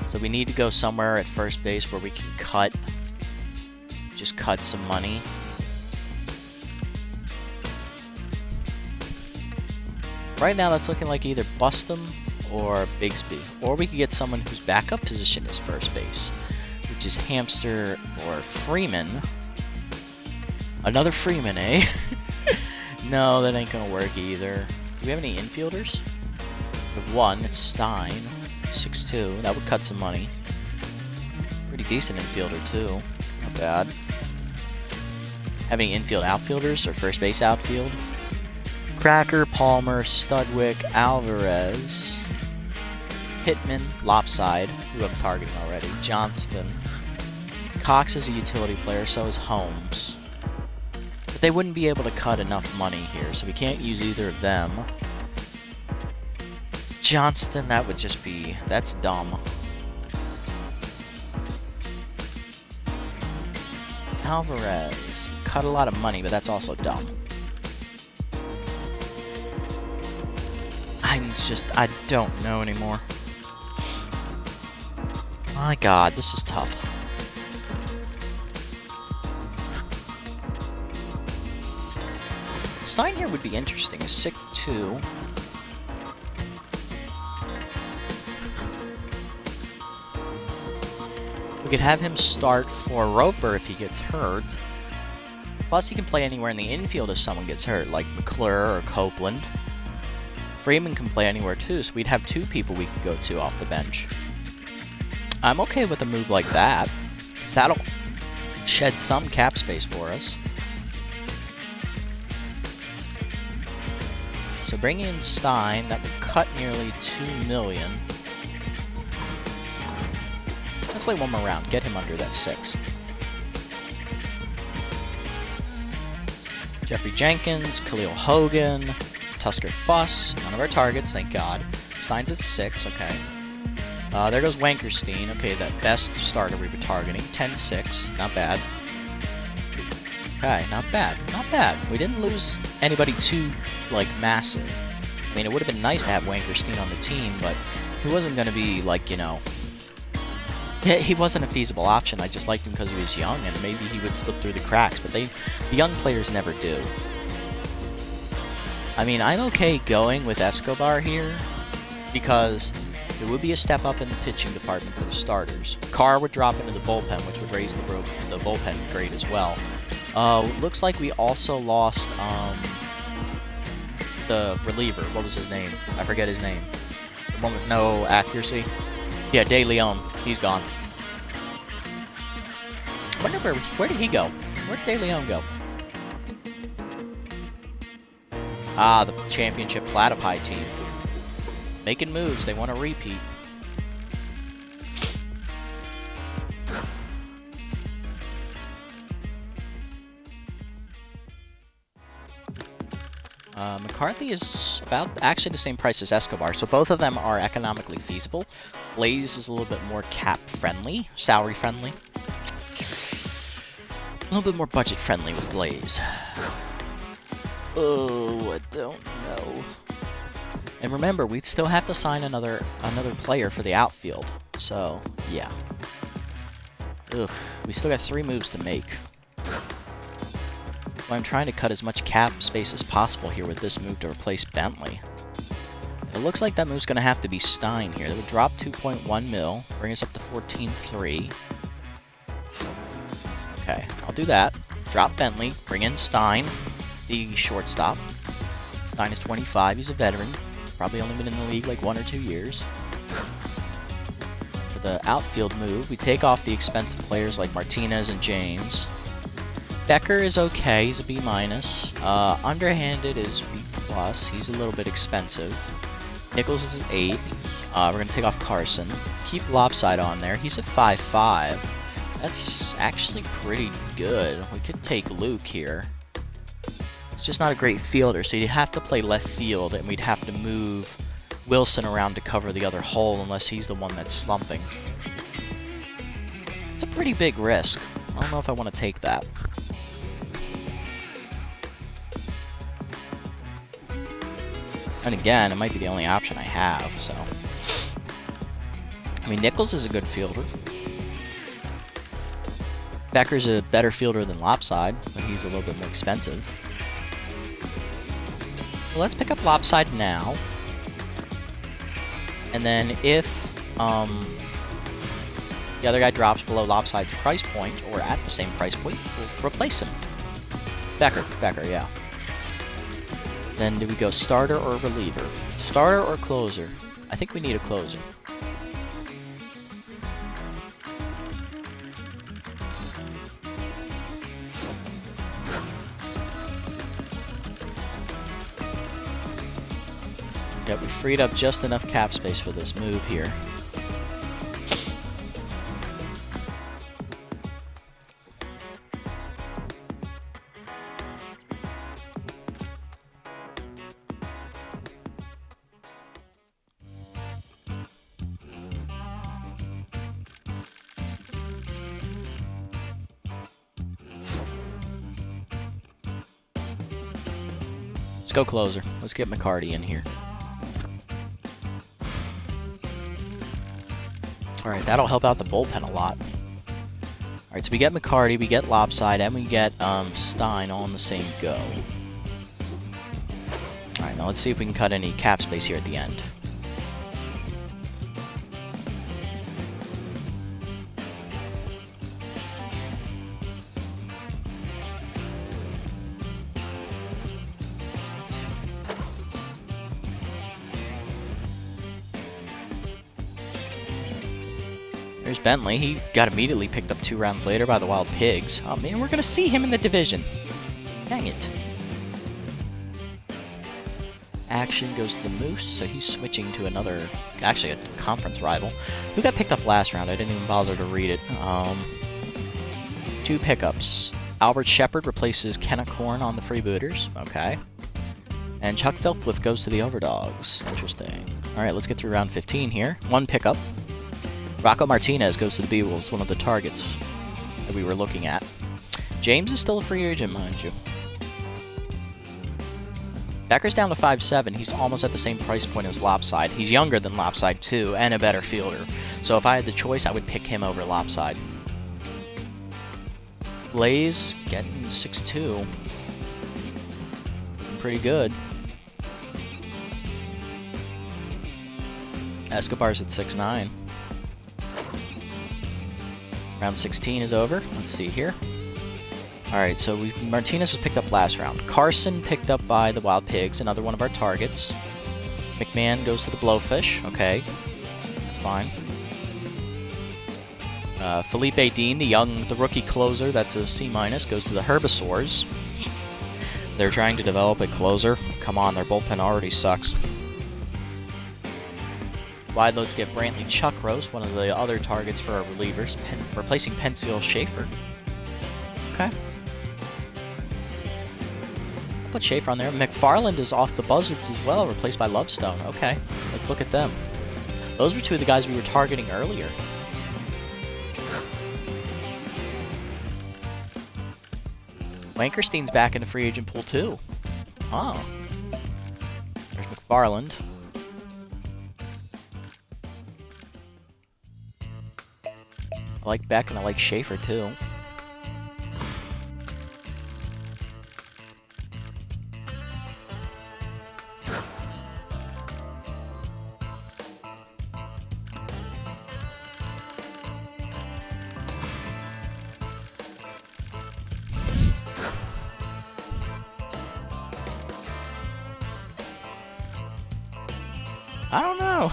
So we need to go somewhere at first base where we can just cut some money. Right now, that's looking like either Bustum or Bigsby. Or we could get someone whose backup position is first base, which is Hamster or Freeman. Another Freeman, eh? No, that ain't gonna work either. Do we have any infielders? We have one, it's Stein. 6'2", that would cut some money. Pretty decent infielder, too. Not bad. having infield outfielders or first base outfield. Cracker, Palmer, Studwick, Alvarez, Pittman, Lopside, who I'm targeting already, Johnston. Cox is a utility player, so is Holmes. But they wouldn't be able to cut enough money here, so we can't use either of them. Johnston, that would just be... that's dumb. Alvarez, cut a lot of money, but that's also dumb. I don't know anymore. My god, this is tough. Stein here would be interesting. 6'2". We could have him start for Roper if he gets hurt. Plus, he can play anywhere in the infield if someone gets hurt, like McClure or Copeland. Freeman can play anywhere too, so we'd have 2 people we could go to off the bench. I'm okay with a move like that, because that'll shed some cap space for us. So bringing in Stein, that would cut nearly $2 million. Let's wait one more round, get him under that 6. Jeffrey Jenkins, Khalil Hogan, Tusker Fuss, none of our targets, thank God. Stein's at 6, okay. There goes Wankerstein, okay, that best starter we were targeting. 10-6, not bad. Okay, not bad, not bad. We didn't lose anybody too, like, massive. I mean, it would have been nice to have Wankerstein on the team, but he wasn't going to be, like, you know... he wasn't a feasible option. I just liked him because he was young, and maybe he would slip through the cracks, but the young players never do. I mean, I'm okay going with Escobar here, because it would be a step up in the pitching department for the starters. Carr would drop into the bullpen, which would raise the bullpen grade as well. Looks like we also lost the reliever. What was his name? I forget his name. The one with no accuracy. Yeah, De Leon. He's gone. I wonder where did he go? Where did De Leon go? Ah, the championship Platypi team. Making moves. They want to repeat. McCarthy is about actually the same price as Escobar, so both of them are economically feasible. Blaze is a little bit more cap-friendly, salary-friendly. A little bit more budget-friendly with Blaze. Oh, I don't know. And remember, we'd still have to sign another player for the outfield. So, yeah. Ugh, we still got 3 moves to make. Well, I'm trying to cut as much cap space as possible here with this move to replace Bentley. It looks like that move's going to have to be Stein here. That would drop 2.1 mil, bring us up to 14.3. Okay, I'll do that. Drop Bentley, bring in Stein, the shortstop. Stein is 25, he's a veteran. Probably only been in the league like 1 or 2 years. For the outfield move, we take off the expensive players like Martinez and James. Becker is okay, he's a B-. Underhanded is B+, he's a little bit expensive. Nichols is 8. We're going to take off Carson. Keep Lopside on there, he's at 5.5. That's actually pretty good. We could take Luke here. It's just not a great fielder, so you'd have to play left field, and we'd have to move Wilson around to cover the other hole unless he's the one that's slumping. It's a pretty big risk. I don't know if I want to take that. And again, it might be the only option I have, so... I mean, Nichols is a good fielder. Becker's a better fielder than Lopside, but he's a little bit more expensive. Well, let's pick up Lopside now. And then if the other guy drops below Lopside's price point, or at the same price point, we'll replace him. Becker, yeah. Then do we go starter or reliever? Starter or closer? I think we need a closer. Yep, we freed up just enough cap space for this move here. Let's go closer. Let's get McCarty in here. Alright, that'll help out the bullpen a lot. Alright, so we get McCarty, we get Lopside, and we get Stein all in the same go. Alright, now let's see if we can cut any cap space here at the end. There's Bentley. He got immediately picked up 2 rounds later by the Wild Pigs. Oh man, we're going to see him in the division. Dang it. Action goes to the Moose, so he's switching to another, actually a conference rival. Who got picked up last round? I didn't even bother to read it. 2 pickups. Albert Shepard replaces Kenna Korn on the Freebooters. Okay. And Chuck Filthwith goes to the Overdogs. Interesting. Alright, let's get through round 15 here. 1 pickup. Rocco Martinez goes to the B-Wolves, one of the targets that we were looking at. James is still a free agent, mind you. Becker's down to 5'7". He's almost at the same price point as Lopside. He's younger than Lopside, too, and a better fielder. So if I had the choice, I would pick him over Lopside. Blaze getting 6'2". Pretty good. Escobar's at 6'9". Round 16 is over. Let's see here. Alright, so Martinez was picked up last round. Carson picked up by the Wild Pigs, another one of our targets. McMahon goes to the Blowfish. Okay, that's fine. Felipe Dean, the rookie closer, that's a C-, goes to the Herbisaurs. They're trying to develop a closer. Come on, their bullpen already sucks. Wide loads get Brantley Chuckroast, one of the other targets for our relievers, replacing Pensiel Schaefer. Okay. I'll put Schaefer on there. McFarland is off the Buzzards as well, replaced by Lovestone. Okay, let's look at them. Those were 2 of the guys we were targeting earlier. Wankerstein's back in the free agent pool too. Oh. There's McFarland. I like Beck and I like Schaefer too. I don't know.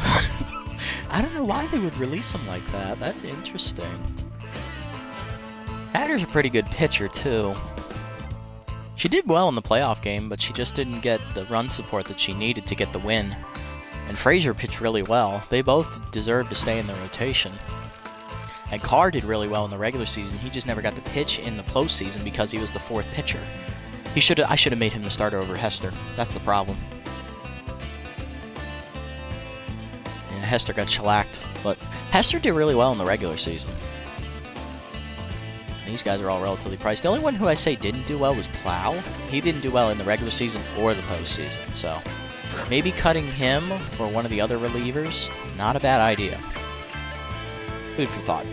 I don't know why they would release him like that. That's interesting. Hatter's a pretty good pitcher, too. She did well in the playoff game, but she just didn't get the run support that she needed to get the win. And Frazier pitched really well. They both deserve to stay in the rotation. And Carr did really well in the regular season. He just never got to pitch in the postseason because he was the 4th pitcher. I should have made him the starter over Hester. That's the problem. Hester got shellacked, but Hester did really well in the regular season. These guys are all relatively priced. The only one who I say didn't do well was Plow. He didn't do well in the regular season or the postseason, so maybe cutting him for one of the other relievers, not a bad idea. Food for thought.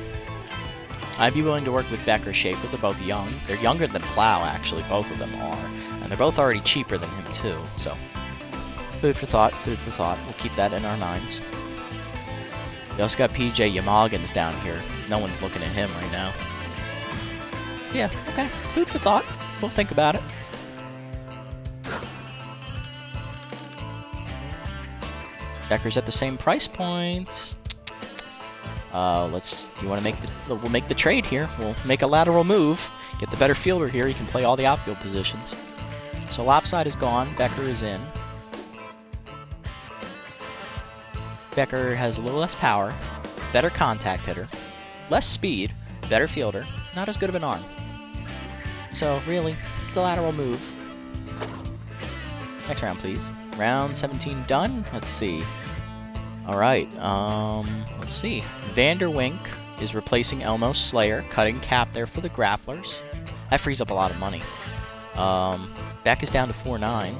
I'd be willing to work with Beck or Schaefer. They're both young. They're younger than Plow, actually. Both of them are. And they're both already cheaper than him, too, so food for thought, food for thought. We'll keep that in our minds. We also got PJ Yamagins down here. No one's looking at him right now. Yeah, okay. Food for thought. We'll think about it. Becker's at the same price point. We'll make the trade here. We'll make a lateral move. Get the better fielder here. He can play all the outfield positions. So Lopside is gone. Becker is in. Becker has a little less power, better contact hitter, less speed, better fielder, not as good of an arm. So really, it's a lateral move. Next round, please. Round 17 done. Let's see. All right. Let's see. Vanderwink is replacing Elmo Slayer, cutting cap there for the grapplers. That frees up a lot of money. Beck is down to 4-9.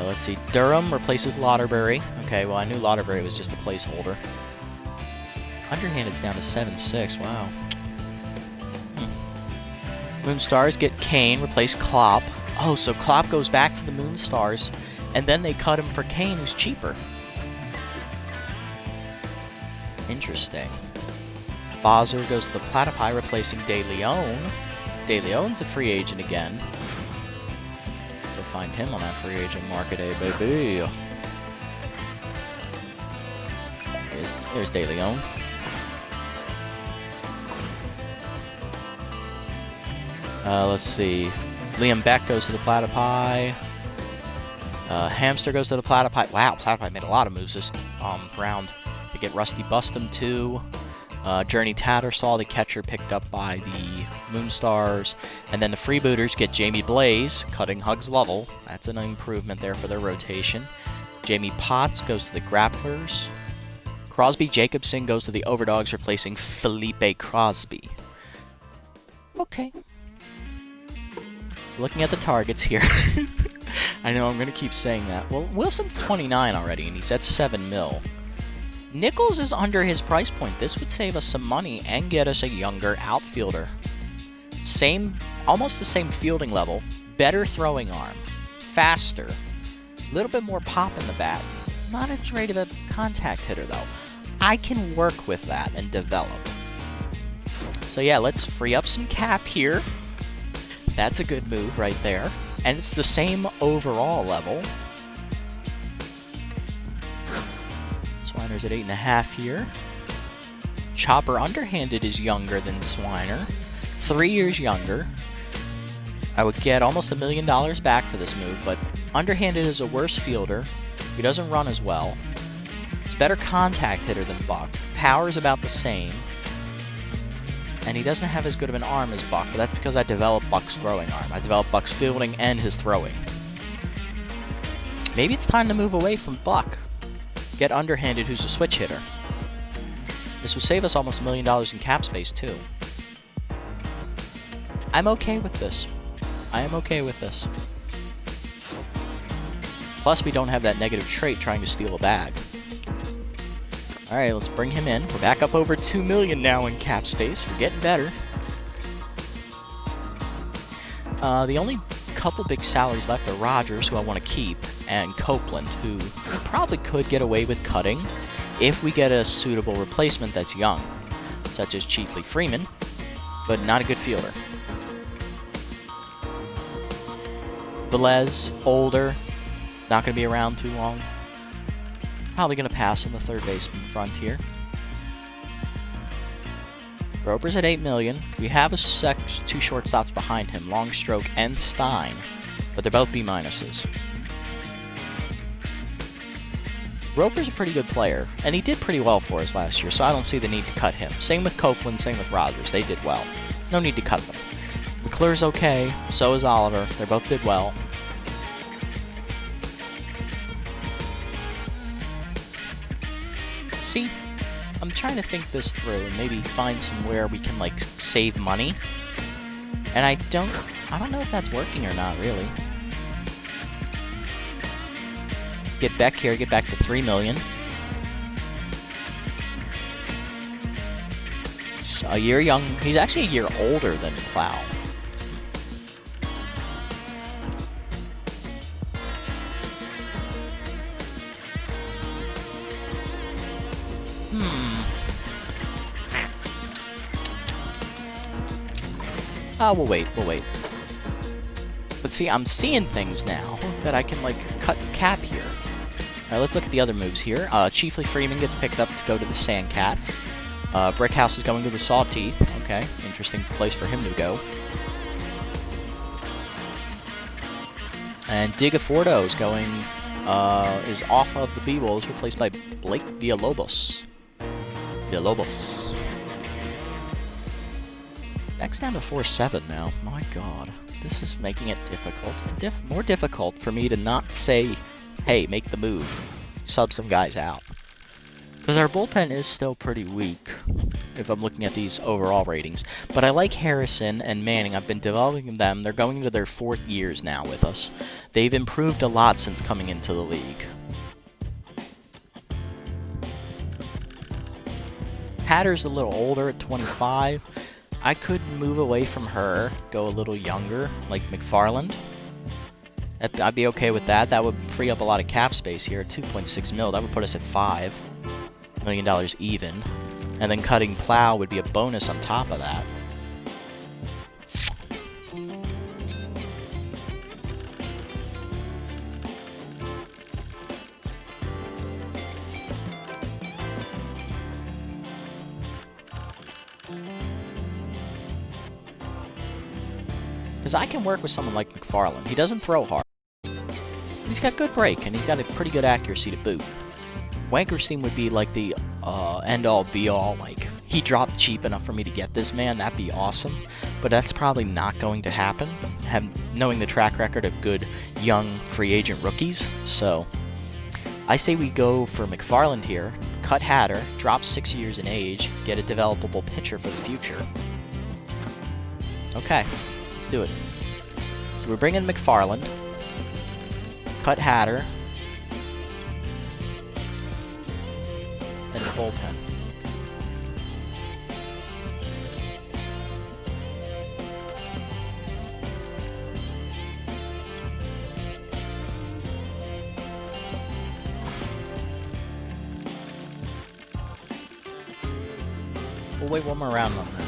Let's see. Durham replaces Lauderberry. Okay, well, I knew Lauderberry was just a placeholder. Underhanded's down to 7-6. Wow. Moonstars get Kane, replace Klopp. Oh, so Klopp goes back to the Moonstars, and then they cut him for Kane, who's cheaper. Interesting. Bozzer goes to the Platypi, replacing De Leon. De Leon's a free agent again. Go find him on that free agent market, baby. There's De Leon. Let's see. Liam Beck goes to the Platypi. Hamster goes to the Platypi. Wow, Platypi made a lot of moves this round. They get Rusty Bustum too. Journey Tattersall, the catcher, picked up by the Moonstars. And then the Freebooters get Jamie Blaze, cutting Hugs Lovell. That's an improvement there for their rotation. Jamie Potts goes to the Grapplers. Crosby Jacobson goes to the Overdogs, replacing Felipe Crosby. Okay. So looking at the targets here. I know I'm going to keep saying that. Well, Wilson's 29 already, and he's at 7 mil. Nichols is under his price point. This would save us some money and get us a younger outfielder. Almost the same fielding level, better throwing arm, faster, a little bit more pop in the bat. Not as great of a contact hitter, though. I can work with that and develop. So yeah, let's free up some cap here. That's a good move right there. And it's the same overall level. Swiner's at 8.5 here. Chopper underhanded is younger than Swiner. 3 years younger. I would get almost $1 million back for this move, but underhanded is a worse fielder. He doesn't run as well. He's a better contact hitter than Buck. Power is about the same. And he doesn't have as good of an arm as Buck, but that's because I developed Buck's throwing arm. I developed Buck's fielding and his throwing. Maybe it's time to move away from Buck. Get underhanded, who's a switch hitter. This would save us almost $1 million in cap space, too. I'm okay with this. I am okay with this. Plus, we don't have that negative trait trying to steal a bag. Alright, let's bring him in. We're back up over $2 million now in cap space. We're getting better. The only couple big salaries left are Rogers, who I want to keep, and Copeland, who we probably could get away with cutting if we get a suitable replacement that's young, such as Chiefly Freeman, but not a good fielder. Velez, older, not going to be around too long. Probably going to pass in the third baseman front here. Roper's at $8 million. We have two shortstops behind him, Longstroke and Stein, but they're both B-minuses. Roper's a pretty good player, and he did pretty well for us last year, so I don't see the need to cut him. Same with Copeland, same with Rogers. They did well. No need to cut them. McClure's okay, so is Oliver. They both did well. See, I'm trying to think this through and maybe find somewhere we can, like, save money. And I don't know if that's working or not, really. Get Beck here, get back to $3 million. It's a year young. He's actually a year older than Plow. We'll wait. But see, I'm seeing things now that I can, like, cut the cap here. Alright, let's look at the other moves here. Chiefly Freeman gets picked up to go to the Sandcats. Brickhouse is going to the Sawteeth. Okay, interesting place for him to go. And Digafordo is going is off of the B-Wolves, replaced by Blake Villalobos. Villalobos. Deck's down to 4-7 now. My god. This is making it difficult. And more difficult for me to not say, hey, make the move. Sub some guys out. Because our bullpen is still pretty weak, if I'm looking at these overall ratings. But I like Harrison and Manning. I've been developing them. They're going into their 4th years now with us. They've improved a lot since coming into the league. Hatter's a little older at 25. I could move away from her, go a little younger, like McFarland. I'd be okay with that. That would free up a lot of cap space here. 2.6 mil. That would put us at $5 million even. And then cutting Plow would be a bonus on top of that. Because I can work with someone like McFarland. He doesn't throw hard. He's got good break, and he's got a pretty good accuracy to boot. Wankerstein would be like the end-all, be-all, like, he dropped cheap enough for me to get this man, that'd be awesome. But that's probably not going to happen, knowing the track record of good, young, free agent rookies. So, I say we go for McFarland here, cut Hatter, drop 6 years in age, get a developable pitcher for the future. Okay. Let's do it. So we're bringing McFarland, cut Hatter, and the bullpen. We'll wait one more round on that.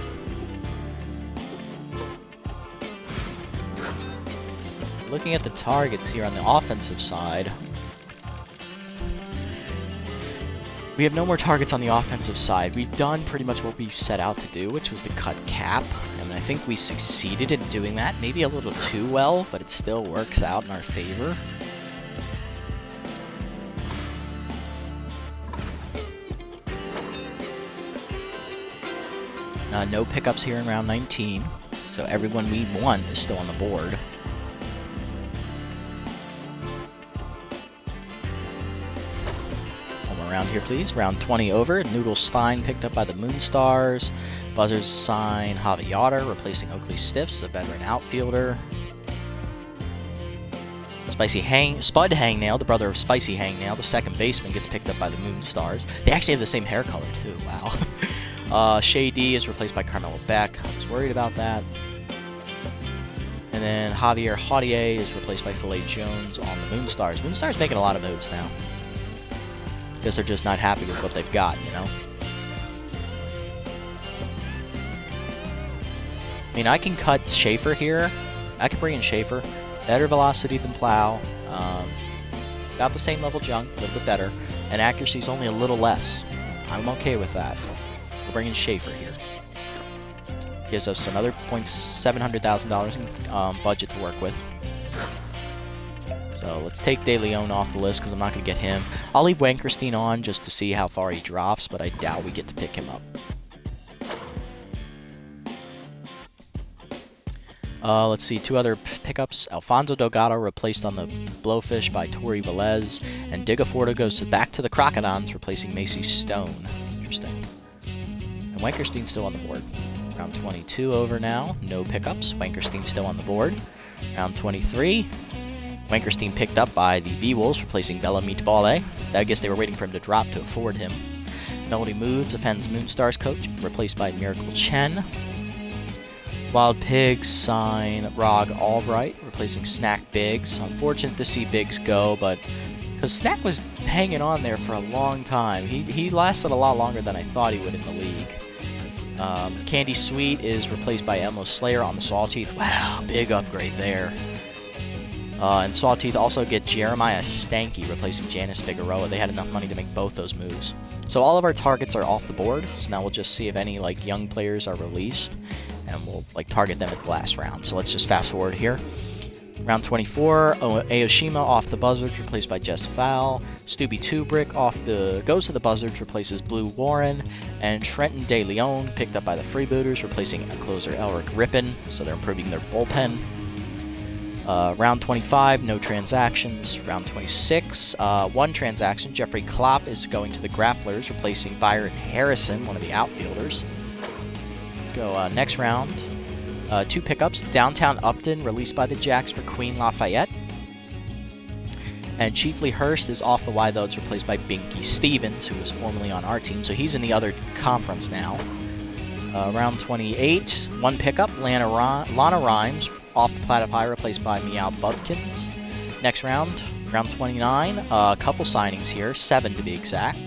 Looking at the targets here on the offensive side, we have no more targets on the offensive side. We've done pretty much what we set out to do, which was to cut Cap, and I think we succeeded in doing that. Maybe a little too well, but it still works out in our favor. No pickups here in round 19, so everyone we want is still on the board. Around here, please. Round 20 over. Noodle Stein picked up by the Moonstars. Buzzards sign Javi Yoder, replacing Oakley Stiffs, a veteran outfielder. Spud Hangnail, the brother of Spicy Hangnail, the second baseman, gets picked up by the Moonstars. They actually have the same hair color, too. Wow. Shay D is replaced by Carmelo Beck. I was worried about that. And then Javier Haudier is replaced by Filet Jones on the Moonstars. Moonstars making a lot of moves now. Guess they're just not happy with what they've got, you know? I mean, I can cut Schaefer here. I can bring in Schaefer. Better velocity than Plow. About the same level junk, a little bit better. And accuracy's only a little less. I'm okay with that. We're bringing Schaefer here. Gives us another $700,000 in budget to work with. So let's take De Leon off the list because I'm not going to get him. I'll leave Wankerstein on just to see how far he drops, but I doubt we get to pick him up. Let's see, 2 other pickups. Alfonso Delgado replaced on the Blowfish by Tori Velez, and Digaforto goes back to the Crocodons, replacing Macy Stone. Interesting. And Wankerstein's still on the board. Round 22 over now. No pickups. Wankerstein still on the board. Round 23. Wankerstein picked up by the B-Wolves, replacing Bella Meatball. I guess they were waiting for him to drop to afford him. Melody Moods offends Moonstars coach, replaced by Miracle Chen. Wild Pigs sign Rog Albright, replacing Snack Biggs. Unfortunate to see Biggs go, but because Snack was hanging on there for a long time. He lasted a lot longer than I thought he would in the league. Candy Sweet is replaced by Elmo Slayer on the Sawteeth. Wow, big upgrade there. And Sawteeth also get Jeremiah Stanky replacing Janice Figueroa. They had enough money to make both those moves. So all of our targets are off the board. So now we'll just see if any young players are released, and we'll target them at the last round. So let's just fast forward here. Round 24, Aoshima off the buzzards, replaced by Jess Fowl. Stubby Tubrick goes to the buzzards, replaces Blue Warren. And Trenton De Leon picked up by the freebooters, replacing closer Elric Rippin. So they're improving their bullpen. Round 25, no transactions. Round 26, one transaction. Jeffrey Klopp is going to the Grapplers, replacing Byron Harrison, one of the outfielders. Let's go next round. 2 pickups. Downtown Upton, released by the Jacks for Queen Lafayette. And Chiefly Hurst is off the Wildouts, replaced by Binky Stevens, who was formerly on our team. So he's in the other conference now. Round 28, 1 pickup. Lana Rhymes off the Platypi, replaced by Meow Bubkins. Next round, round 29, a couple signings here, 7 to be exact.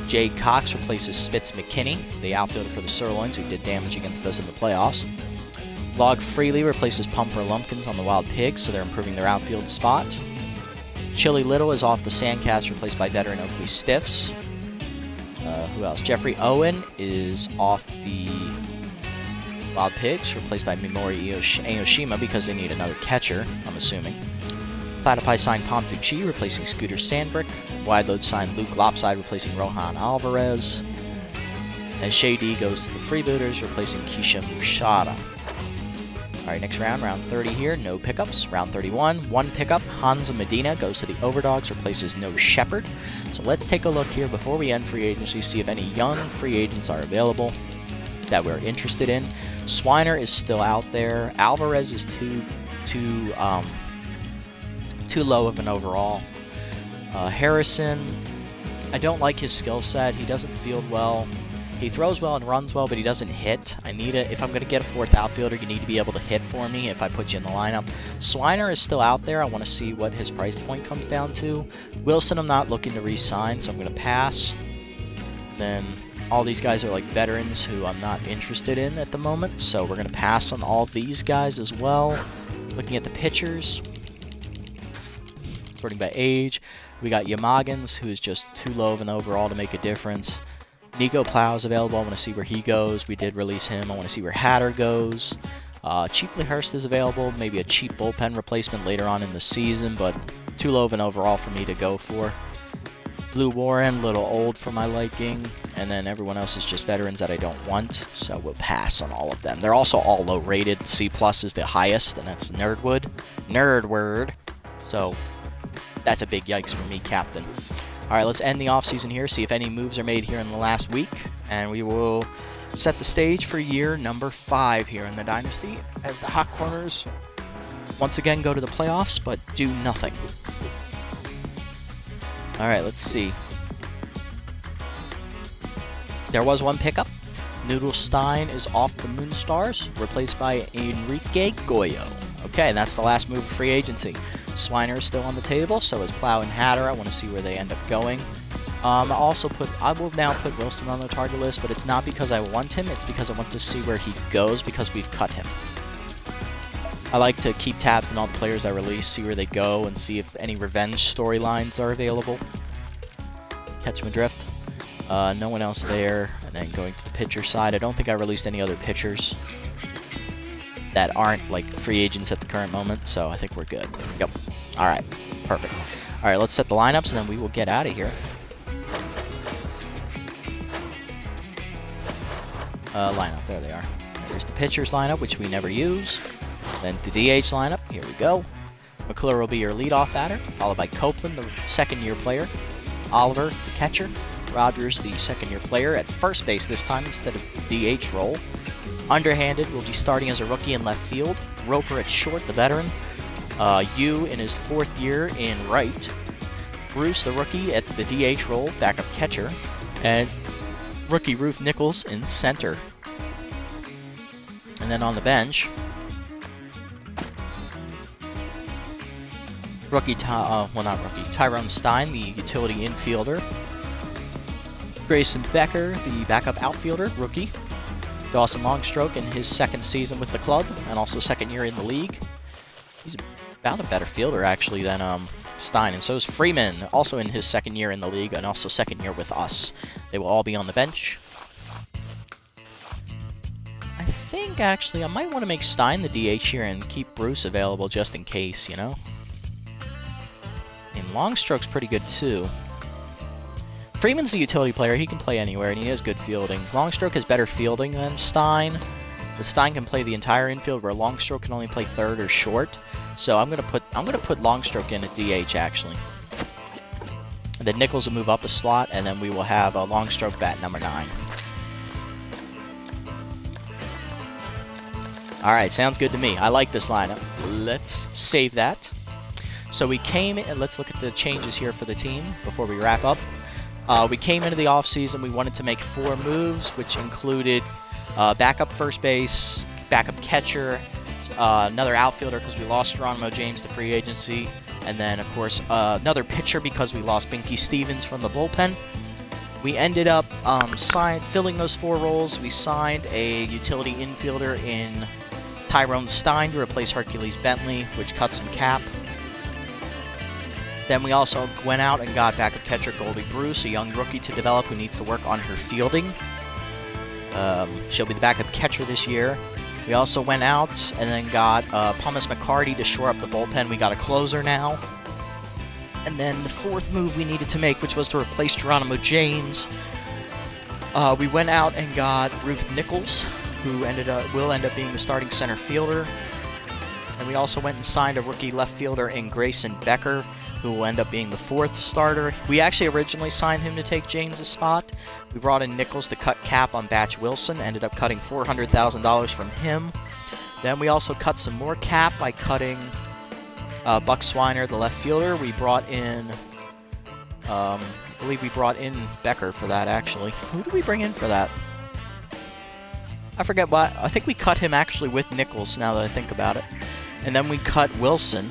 Jade Cox replaces Spitz McKinney, the outfielder for the Sirloins, who did damage against us in the playoffs. Log Freely replaces Pumper Lumpkins on the Wild Pigs, so they're improving their outfield spot. Chili Little is off the Sandcats, replaced by veteran Oakley Stiffs. Who else? Jeffrey Owen is off the Wild Pigs, replaced by Mimori Aoshima because they need another catcher, I'm assuming. Platypi signed Pomtucci, replacing Scooter Sandbrick. Wideload signed Luke Lopside, replacing Rohan Alvarez. And Shady goes to the Freebooters, replacing Keisha Mushada. Alright, next round, round 30 here, no pickups. Round 31, 1 pickup. Hansa Medina goes to the Overdogs, replaces No Shepherd. So let's take a look here before we end free agency, see if any young free agents are available that we're interested in. Swiner is still out there. Alvarez is too low of an overall. Harrison, I don't like his skill set. He doesn't field well. He throws well and runs well, but he doesn't hit. If I'm going to get a 4th outfielder, you need to be able to hit for me if I put you in the lineup. Swiner is still out there. I want to see what his price point comes down to. Wilson, I'm not looking to re-sign, so I'm going to pass. Then all these guys are like veterans who I'm not interested in at the moment, so we're going to pass on all these guys as well. Looking at the pitchers, sorting by age, we got Yamagins, who is just too low of an overall to make a difference. Nico Plow is available. I want to see where he goes. We did release him. I want to see where Hatter goes. Chiefly Hurst is available. Maybe a cheap bullpen replacement later on in the season, but too low of an overall for me to go for. Blue Warren, a little old for my liking. And then everyone else is just veterans that I don't want, so we'll pass on all of them. They're also all low rated. C+ is the highest, and that's Nerdword. So that's a big yikes for me, Captain. All right, let's end the offseason here, see if any moves are made here in the last week, and we will set the stage for year number 5 here in the Dynasty as the Hot Corners once again go to the playoffs, but do nothing. All right, let's see. There was 1 pickup. Noodle Stein is off the Moonstars, replaced by Enrique Goyo. Okay, that's the last move of free agency. Swiner is still on the table, so is Plow and Hatter. I want to see where they end up going. I will now put Wilson on the target list, but it's not because I want him, it's because I want to see where he goes because we've cut him. I like to keep tabs on all the players I release, see where they go, and see if any revenge storylines are available. Catch my drift. No one else there. And then going to the pitcher side, I don't think I released any other pitchers that aren't like free agents at the current moment, so I think we're good. Yep. All right. Perfect. All right, let's set the lineups, and then we will get out of here. Lineup. There they are. There's the pitchers lineup, which we never use. Then the DH lineup. Here we go. McClure will be your leadoff batter, followed by Copeland, the second-year player. Oliver, the catcher. Rogers, the second-year player, at first base this time instead of DH role. Underhanded will be starting as a rookie in left field. Roper at short, the veteran. Yu in his 4th year in right. Bruce, the rookie, at the DH role, backup catcher. And rookie Ruth Nichols in center. And then on the bench, Tyrone Stein, the utility infielder. Grayson Becker, the backup outfielder, rookie. Dawson Longstroke in his 2nd season with the club, and also 2nd year in the league. He's about a better fielder, actually, than Stein, and so is Freeman, also in his 2nd year in the league, and also 2nd year with us. They will all be on the bench. I think, actually, I might want to make Stein the DH here and keep Bruce available just in case, you know? And Longstroke's pretty good, too. Freeman's a utility player. He can play anywhere, and he has good fielding. Longstroke has better fielding than Stein. But Stein can play the entire infield, where Longstroke can only play third or short. So I'm gonna put Longstroke in at DH, actually. And then Nichols will move up a slot, and then we will have a Longstroke bat number 9. Alright, sounds good to me. I like this lineup. Let's save that. So we came in, and let's look at the changes here for the team before we wrap up. We came into the offseason, we wanted to make 4 moves, which included backup first base, backup catcher, another outfielder because we lost Geronimo James to free agency, and then, of course, another pitcher because we lost Binky Stevens from the bullpen. We ended up filling those 4 roles. We signed a utility infielder in Tyrone Stein to replace Hercules Bentley, which cut some cap. Then we also went out and got backup catcher Goldie Bruce, a young rookie to develop who needs to work on her fielding. She'll be the backup catcher this year. We also went out and then got Pumice McCarty to shore up the bullpen. We got a closer now. And then the 4th move we needed to make, which was to replace Geronimo James, we went out and got Ruth Nichols, who will end up being the starting center fielder. And we also went and signed a rookie left fielder in Grayson Becker, who will end up being the 4th starter. We actually originally signed him to take James' spot. We brought in Nichols to cut cap on Batch Wilson, ended up cutting $400,000 from him. Then we also cut some more cap by cutting Buck Swiner, the left fielder. We brought in, I believe we brought in Becker for that, actually. Who did we bring in for that? I forget what. I think we cut him actually with Nichols, now that I think about it. And then we cut Wilson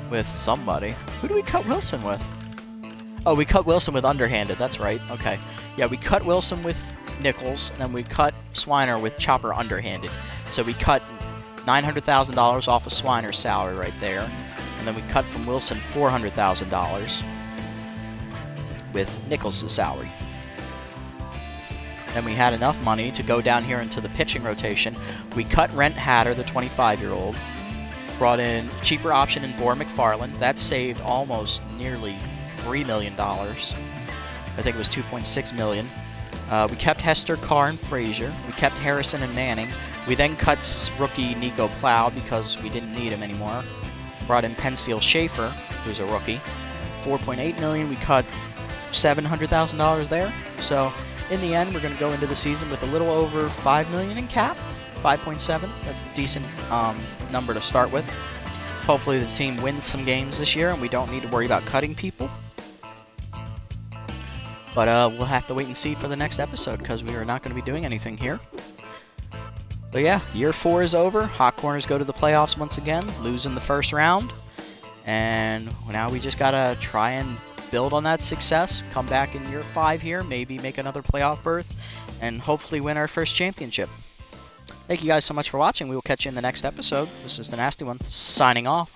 with somebody. Who do we cut Wilson with? Oh, we cut Wilson with underhanded. That's right. Okay. Yeah, we cut Wilson with Nichols, and then we cut Swiner with chopper underhanded. So we cut $900,000 off of Swiner's salary right there. And then we cut from Wilson $400,000 with Nichols' salary. Then we had enough money to go down here into the pitching rotation. We cut Rent Hatter, the 25-year-old. Brought in a cheaper option in Boar McFarland. That saved almost nearly $3 million. I think it was $2.6 million. We kept Hester, Carr, and Frazier. We kept Harrison and Manning. We then cut rookie Nico Plowd because we didn't need him anymore. Brought in Penseal Schaefer, who's a rookie. $4.8 million. We cut $700,000 there. So in the end, we're going to go into the season with a little over $5 million in cap. 5.7. That's a decent number to start with. Hopefully the team wins some games this year and we don't need to worry about cutting people. But we'll have to wait and see for the next episode because we are not going to be doing anything here. But yeah, year 4 is over. Hot Corners go to the playoffs once again, lose in the first round. And now we just got to try and build on that success, come back in year 5 here, maybe make another playoff berth, and hopefully win our first championship. Thank you guys so much for watching. We will catch you in the next episode. This is the Nasty One, signing off.